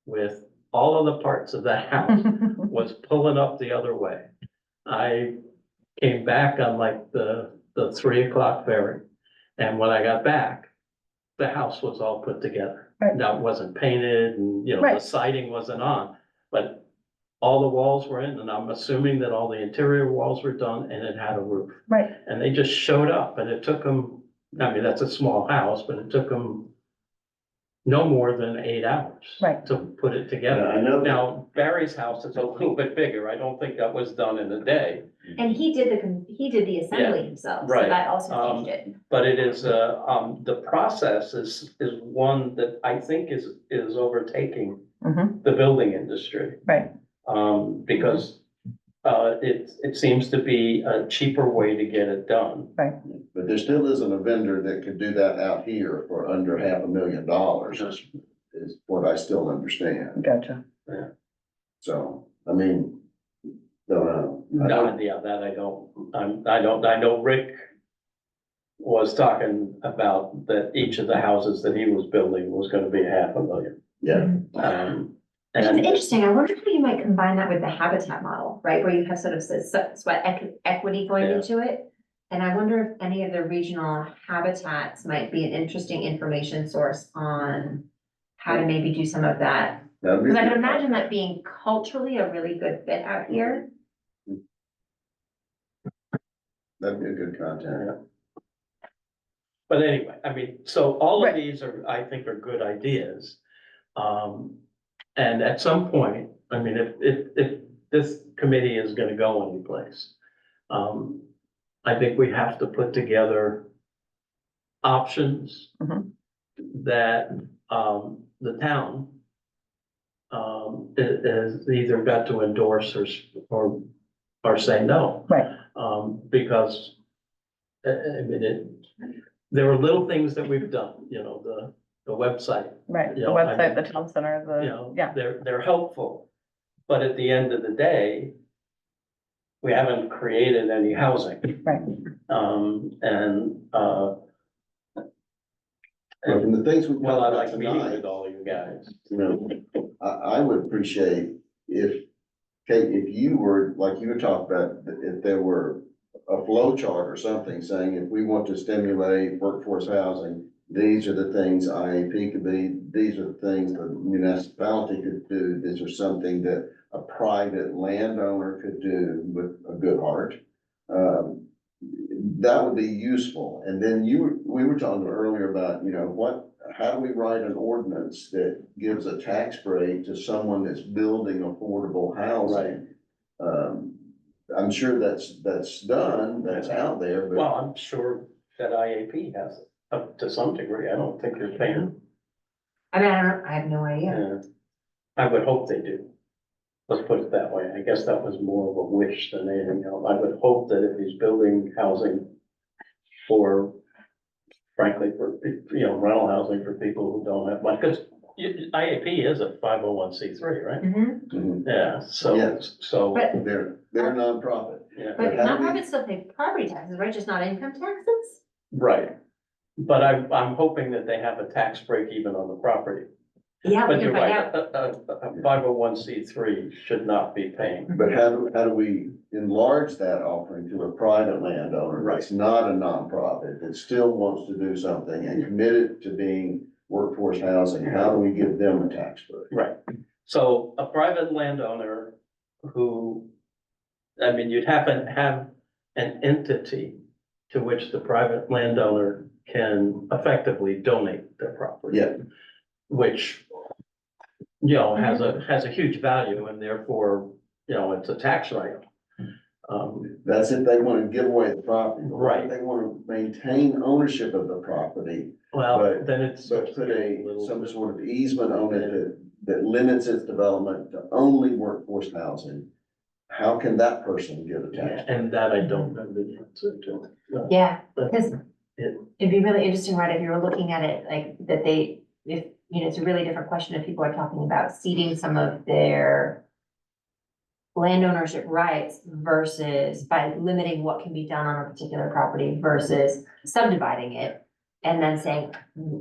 with all of the parts of the house was pulling up the other way. I came back on like the 3 o'clock ferry, and when I got back, the house was all put together. Right. Now, it wasn't painted and, you know, the Right. siding wasn't on, but all the walls were in, and I'm assuming that all the interior walls were done and it had a roof. Right, And they just showed up, and it took them, I mean, that's a small house, but it took them no more than 8 hours. Right. To put it together. Yeah, I know. Now, Barry's house is a little bit bigger. I don't think that was done in a day, and he did the assembly himself, so right. that also changed it. but it is, the process is one that I think is overtaking mhm, the building industry. right, Because, it seems to be a cheaper way to get it done. But there still isn't a vendor that could do that out here for under $500,000 is what I still understand. gotcha. So, I mean, don't know. I No, don't- yeah, that I don't, I know Rick was talking about that each of the houses that he was building was gonna be $500,000. Yeah, Which is And interesting, I wonder how you might combine that with the habitat model, right, where you have sort of sweat equity going Yeah. into it. And I wonder if any of the regional habitats might be an interesting information source on how to maybe do some of that. that'd be Because I good. can imagine that being culturally a really good fit out here. That'd be a good content. Yeah. But anyway, I mean, so all of Right. these are, I think, are good ideas. And at some point, I mean, if this committee is gonna go anyplace, I think we have to put together options Mhm. that, the town is either got to endorse or say no. Right. Because, I mean, there are little things that we've done, you know, the website, Right, the Yeah, I website, mean, the town center, you know, yeah, they're helpful. But at the end of the day, we haven't created any housing. right, And the things we've well, I talked like about meeting tonight, with all you guys. you know, I would appreciate if, Kate, if you were, like you were talking about, if there were a flow chart or something saying, if we want to stimulate workforce housing, these are the things IAP could be, these are the things the municipality could do, these are something that a private landowner could do with a good heart. That would be useful. And then we were talking earlier about, you know, how do we write an ordinance that gives a tax break to someone that's building affordable housing? I'm sure that's done, that's out there, but Well, I'm sure that IAP has it up to some degree. I don't think they're paying. I mean, I have no idea. I would hope they do. Let's put it that way. I guess that was more of a wish than anything else. I would hope that if he's building housing for, frankly, for, you know, rental housing for people who don't have money, because IAP is a 501c3, right? Mhm. Yeah, so, Yes. so, But, they're a nonprofit. yeah, but how do we- nonprofits still pay property taxes, right, just not income taxes? right. But I'm hoping that they have a tax break even on the property. Yeah, we But can you're find right, out. a 501c3 should not be paying. But how do we enlarge that offering to a private landowner that's not a nonprofit, that still wants to do something and committed to being workforce housing? How do we give them a tax break? Right, so a private landowner who, I mean, you'd have to have an entity to which the private landowner can effectively donate their property. Yeah. Which, you know, has a huge value and therefore, you know, it's a tax write-off. That's if they wanna give away the property. Right. If they wanna maintain ownership of the property, Well, But- then it's. but put little- some sort of easement on it that limits its development to only workforce housing. How can that person get a Yeah, tax? and that I don't know the answer to. Yeah, But because it- it'd be really interesting, right, if you were looking at it like that if, you know, it's a really different question if people are talking about ceding some of their land ownership rights versus by limiting what can be done on a particular property versus subdividing it. And then saying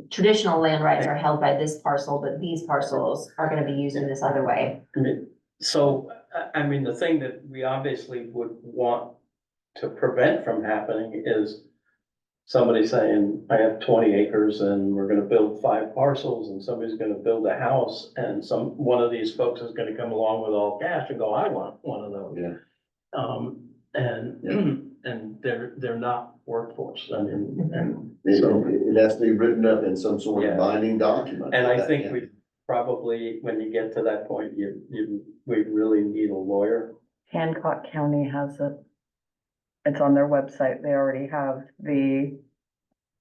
traditional land rights are held by this parcel, but these parcels are gonna be used in this other way. I mean, so, I mean, the thing that we obviously would want to prevent from happening is somebody saying, I have 20 acres and we're gonna build 5 parcels and somebody's gonna build a house and one of these folks is gonna come along with all cash and go, I want one of those. Yeah. And they're not workforce, I mean, and It, so. it has to be written up in some sort Yeah. of binding document. And I think we probably, when you get to that point, we really need a lawyer. Hancock County has it. It's on their website. They already have the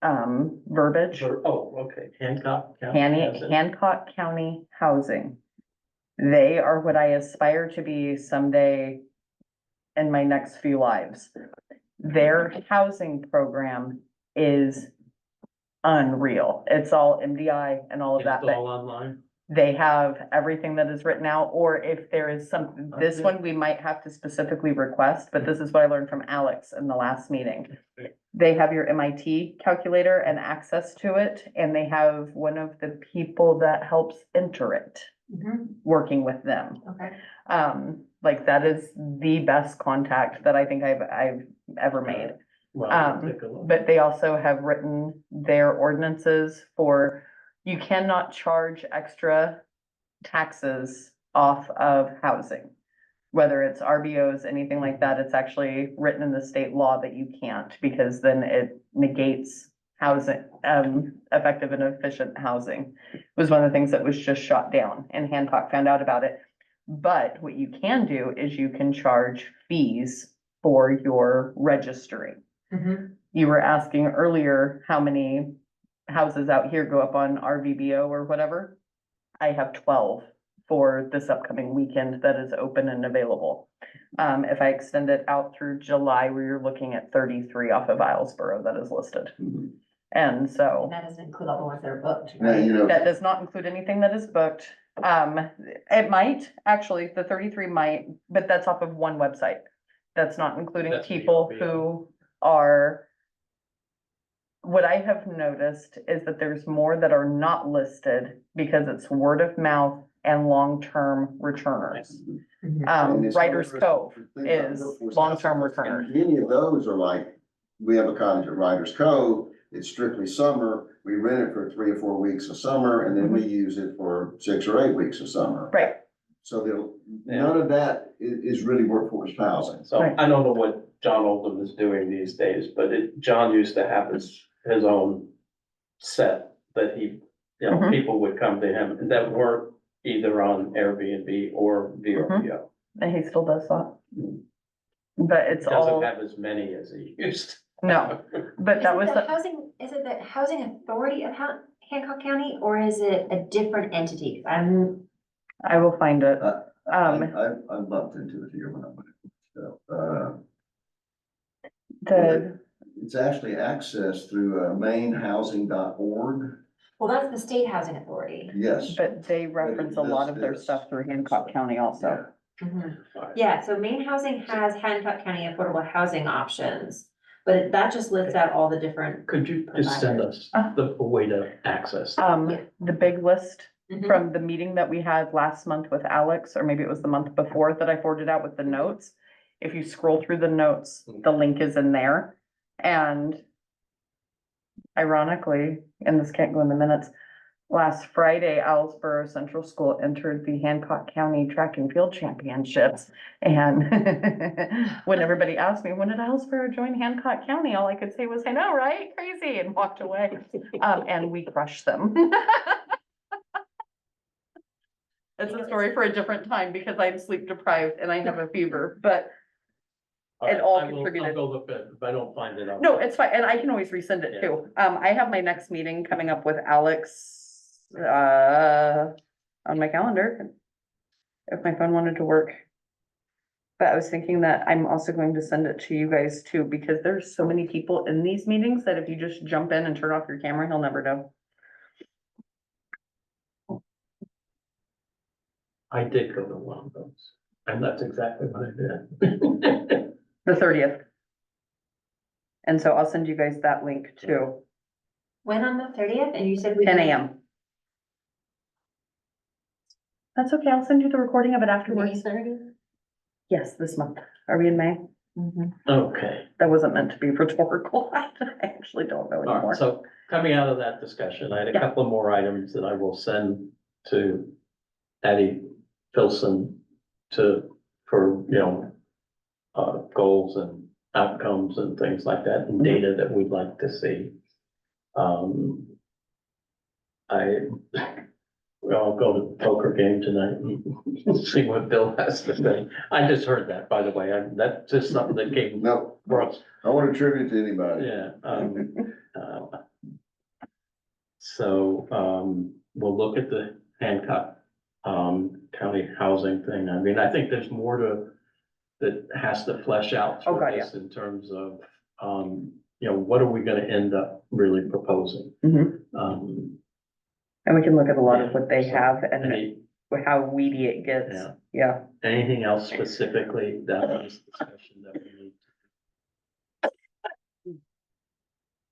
verbiage. Oh, okay, Hancock County has it. Hancock County Housing. They are what I aspire to be someday in my next few lives. Their housing program is unreal. It's all MDI and all of that, It's but all online. they have everything that is written out, or if there is some, this Okay. one we might have to specifically request, but this is what I learned from Alex in the last meeting. They have your MIT calculator and access to it, and they have one of the people that helps enter it, working with them. Okay. Like that is the best contact that I think I've ever made. Well, take a look. But they also have written their ordinances for, you cannot charge extra taxes off of housing. Whether it's RBOs, anything like that, it's actually written in the state law that you can't, because then it negates housing, effective and efficient housing. Was one of the things that was just shot down, and Hancock found out about it. But what you can do is you can charge fees for your registering. You were asking earlier how many houses out here go up on RVBO or whatever. I have 12 for this upcoming weekend that is open and available. If I extend it out through July, we're looking at 33 off of Islesboro that is listed. Mhm. And so And that doesn't include all the ones that are booked, Now, right? you know, that does not include anything that is booked. It might, actually, the 33 might, but that's off of one website. That's not including That's people VRBO. who are. What I have noticed is that there's more that are not listed because it's word of mouth and long-term returners. and it's Writers hard Cove to think about is workforce long-term housing. returners. And many of those are like, we have a cottage at Writers Cove, it's strictly summer, we rent it for 3 or 4 weeks of summer, and then we use it for 6 or 8 weeks of summer. Right, So none of that is really workforce housing. So Right. I don't know what John Oldham is doing these days, but John used to have his own set that Mhm. people would come to him that weren't either on Airbnb or VRBO. and he still does that. But it's Doesn't all, have as many as he used. no, but that was, Is it the housing authority of Hancock County, or is it a different entity? I will find it. I bumped into it here when I went. So, The, it's actually accessed through mainhousing.org. well, that's the state housing authority. Yes. but they reference a lot of their stuff through Hancock County also. Yeah, so Maine Housing has Hancock County affordable housing options, but that just lists out all the different. Could you just send us the way to access? Yeah. The big list Mhm. from the meeting that we had last month with Alex, or maybe it was the month before that I forwarded out with the notes. If you scroll through the notes, the link is in there. And ironically, and this can't go in the minutes, Last Friday, Owlsboro Central School entered the Hancock County Track and Field Championships. And when everybody asked me, when did Owlsboro join Hancock County? All I could say was, I know, right? Crazy, and walked away. And we crushed them. It's a story for a different time because I'm sleep deprived and I have a fever, but It all I will- contributed. I'll go look at it. If I don't find it, I'll. no, it's fine. And I can always resend it too. I have my next meeting coming up with Alex, on my calendar. If my phone wanted to work. But I was thinking that I'm also going to send it to you guys too, because there's so many people in these meetings that if you just jump in and turn off your camera, he'll never know. I did go to one of those, and that's exactly what I did. The 30th. And so I'll send you guys that link too, When on the 30th? And you said we. 10 a.m. That's okay. I'll send you the recording of it afterwards. Yes, this month. Are we in May? Okay, That wasn't meant to be rhetorical. I actually don't know all anymore. right, so coming out of that discussion, I had a Yeah. couple more items that I will send to Addie Filson for, goals and outcomes and things like that, and data that we'd like to see. I'll go to the poker game tonight and see what Bill has to say. I just heard that, by the way, that's just something that came No, across. I want to tribute to anybody. Yeah, we'll look at the Hancock, County housing thing. I mean, I think there's more that has to flesh out Oh, through God, this in terms of, what are we gonna end up really proposing? Mhm. And we can look at a lot of what they So, have and any- how weedy it gets. Yeah. Yeah. Anything else specifically that was discussion that we need?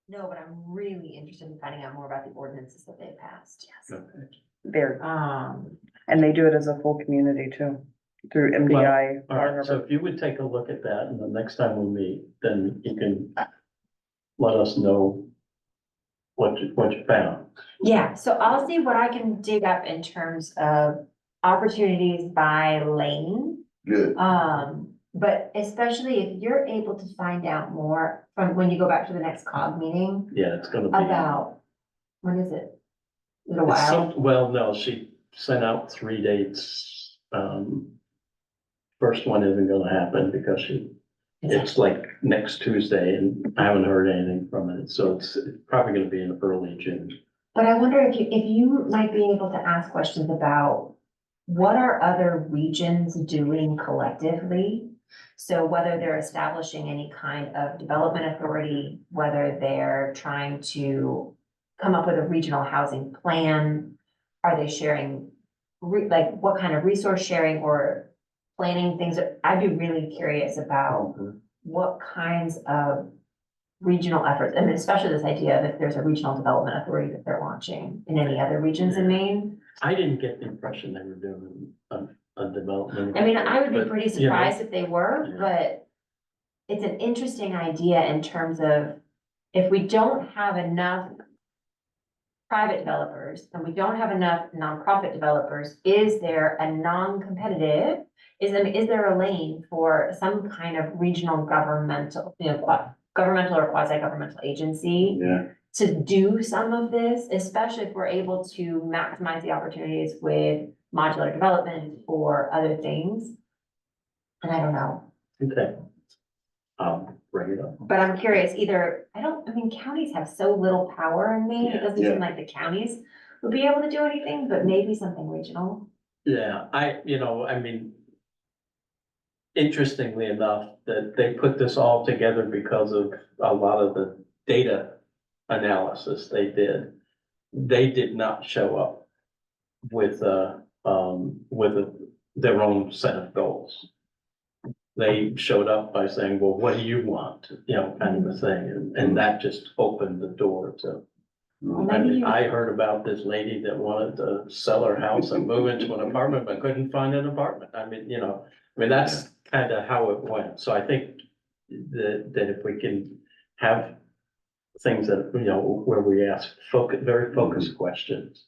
No, but I'm really interested in finding out more about the ordinances that they passed. Okay. There, Um, and they do it as a full community too, through MDI. All right, so if you would take a look at that, and the next time we meet, then you can let us know what you found. yeah, so I'll see what I can dig up in terms of opportunities by lane. Good. But especially if you're able to find out more from when you go back to the next COG meeting Yeah, it's gonna be. about, when is it? Is it a It's while? well, no, she sent out 3 dates. First one isn't gonna happen because it's like next Tuesday and I haven't heard anything from it, so it's probably gonna be in early June. But I wonder if you might be able to ask questions about what are other regions doing collectively? So whether they're establishing any kind of development authority, whether they're trying to come up with a regional housing plan, are they sharing, like, what kind of resource sharing or planning things? I'd be really curious about what kinds of regional efforts, and especially this idea of if there's a regional development authority that they're launching in any other regions in Maine. I didn't get the impression they were doing a development. I mean, I would be but, pretty you know, surprised if they were, Yeah. but it's an interesting idea in terms of if we don't have enough private developers and we don't have enough nonprofit developers, is there a non-competitive, is there a lane for some kind of regional governmental, governmental or quasi-governmental agency Yeah. to do some of this, especially if we're able to maximize the opportunities with modular development or other things? And I don't know, Okay. Bring it up. but I'm curious, counties have so little power in Maine, it Yeah. doesn't Yeah. seem like the counties would be able to do anything, but maybe something regional. Yeah, interestingly enough, that they put this all together because of a lot of the data analysis they did. They did not show up with their own set of goals. They showed up by saying, well, what do you want? Kind of a thing, and that just opened the door to. I heard about this lady that wanted to sell her house and move into an apartment, but couldn't find an apartment. That's kind of how it went. So I think that if we can have things that, where we ask very focused questions,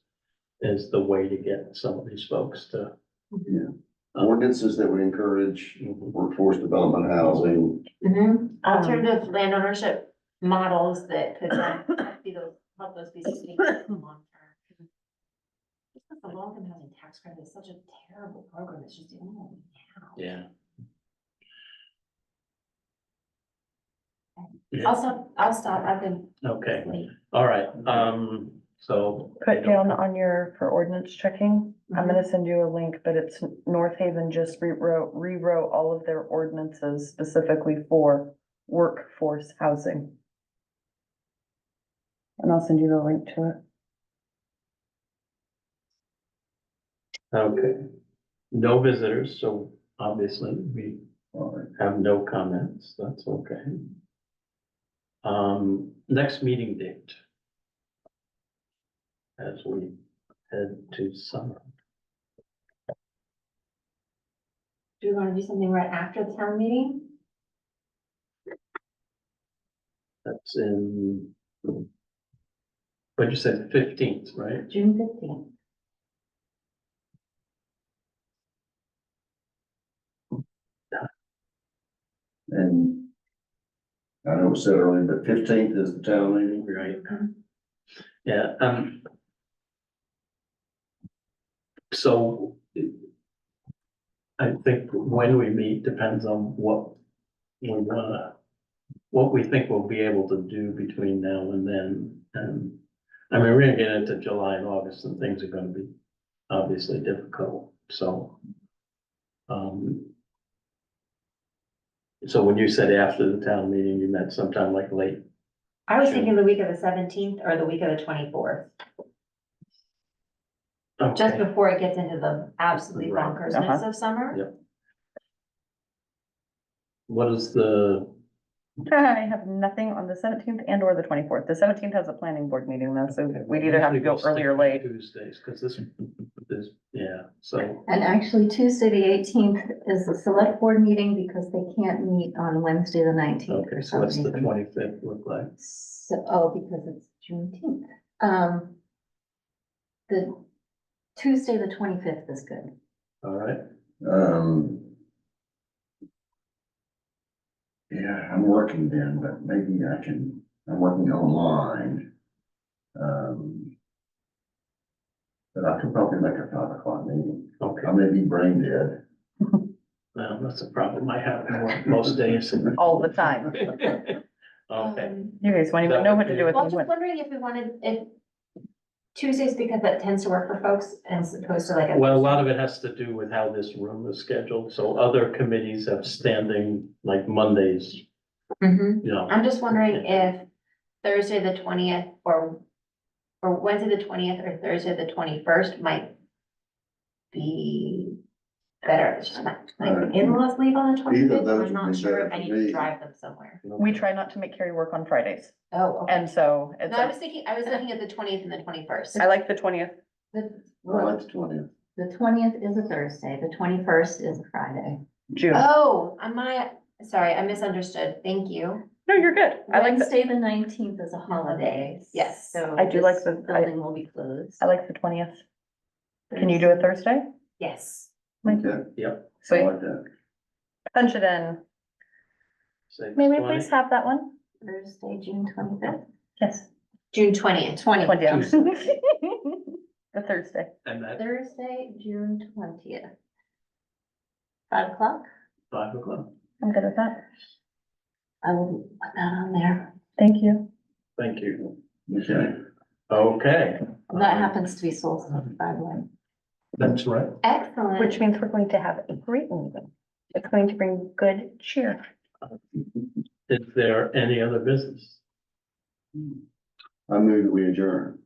is the way to get some of these folks to. Yeah. Ordinances that would encourage workforce development housing. Alternative land ownership models that could be those, help those be sustainable long term. Just because the low-income housing tax credit is such a terrible program, it's just, oh, now. Yeah. I'll stop, I've been Okay, late. all right, so. Put down on your, for ordinance checking, I'm Mhm. gonna send you a link, but it's North Haven just rewrote all of their ordinances specifically for workforce housing. And I'll send you the link to it. Okay, no visitors, so obviously we have no comments, that's okay. Next meeting date. As we head to summer. Do you wanna do something right after the town meeting? That's in. What'd you say, 15th, right? June 15th. And I know it was said earlier, but 15th is the town meeting. Right. Yeah, so. I think when we meet depends on what we wanna, what we think we'll be able to do between now and then. And, I mean, we're gonna get into July and August and things are gonna be obviously difficult, so. So when you said after the town meeting, you meant sometime like late, I was Sure. thinking the week of the 17th or the week of the 24th, just okay, before it gets into the absolutely Right. bonkersness of summer. Yep. what is the, I have nothing on the 17th and or the 24th. The 17th has a planning board meeting though, so we'd either have to go early or late. Tuesdays, cause this, yeah, so, And actually Tuesday, the 18th is the select board meeting because they can't meet on Wednesday, the 19th. okay, for so some what's the reason. 25th look like? So, oh, because it's Juneteenth. The Tuesday, the 25th is good. All right, Yeah, I'm working then, but maybe I'm working online. But I could probably make a 5 o'clock meeting. okay, I may be brain dead. well, that's a problem I have most days. All the time. Okay, You guys won't even know what to do with Well, me. just wondering if we wanted, if Tuesdays, because that tends to work for folks as opposed to like a. well, a lot of it has to do with how this room is scheduled, so other committees have standing, like Mondays, Mhm. you know. I'm just wondering if Thursday, the 20th, or Wednesday, the 20th, or Thursday, the 21st might be better. It's just my in-laws leave on the Either 25th, of those I'm not would be sure better if I for need to me. drive them somewhere. We try not to make Carrie work on Fridays. Oh, okay. And so it's, No, I was looking at the 20th and the 21st. I like the 20th. I like the 20th. The 20th is a Thursday, the 21st is a Friday. June. Oh, sorry, I misunderstood. Thank you. No, you're good. I like the, Wednesday, the 19th is a holiday. Yes. So I do like this the- building will be closed. I like the 20th. Can you do a Thursday? Yes. Okay, I Sweet. like that. Punch it in. Say May we 20. please have that one? Thursday, June 25th. Yes. June 20th. 20th. The Thursday. And that Thursday, June 20th. 5 o'clock? 5 o'clock, I'm good with that. I will put that on there. Thank you. thank you. Okay. Okay. And that happens to be Solstice, by the way. That's right. Excellent. Which means we're going to have a great meeting. It's going to bring good cheer. Is there any other business? I move that we adjourn.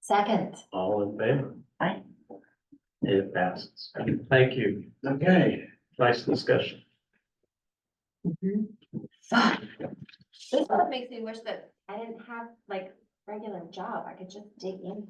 Second. All in favor? Aye. It passes. Thank you. Okay. Nice discussion. This one makes me wish that I didn't have like regular job. I could just dig in.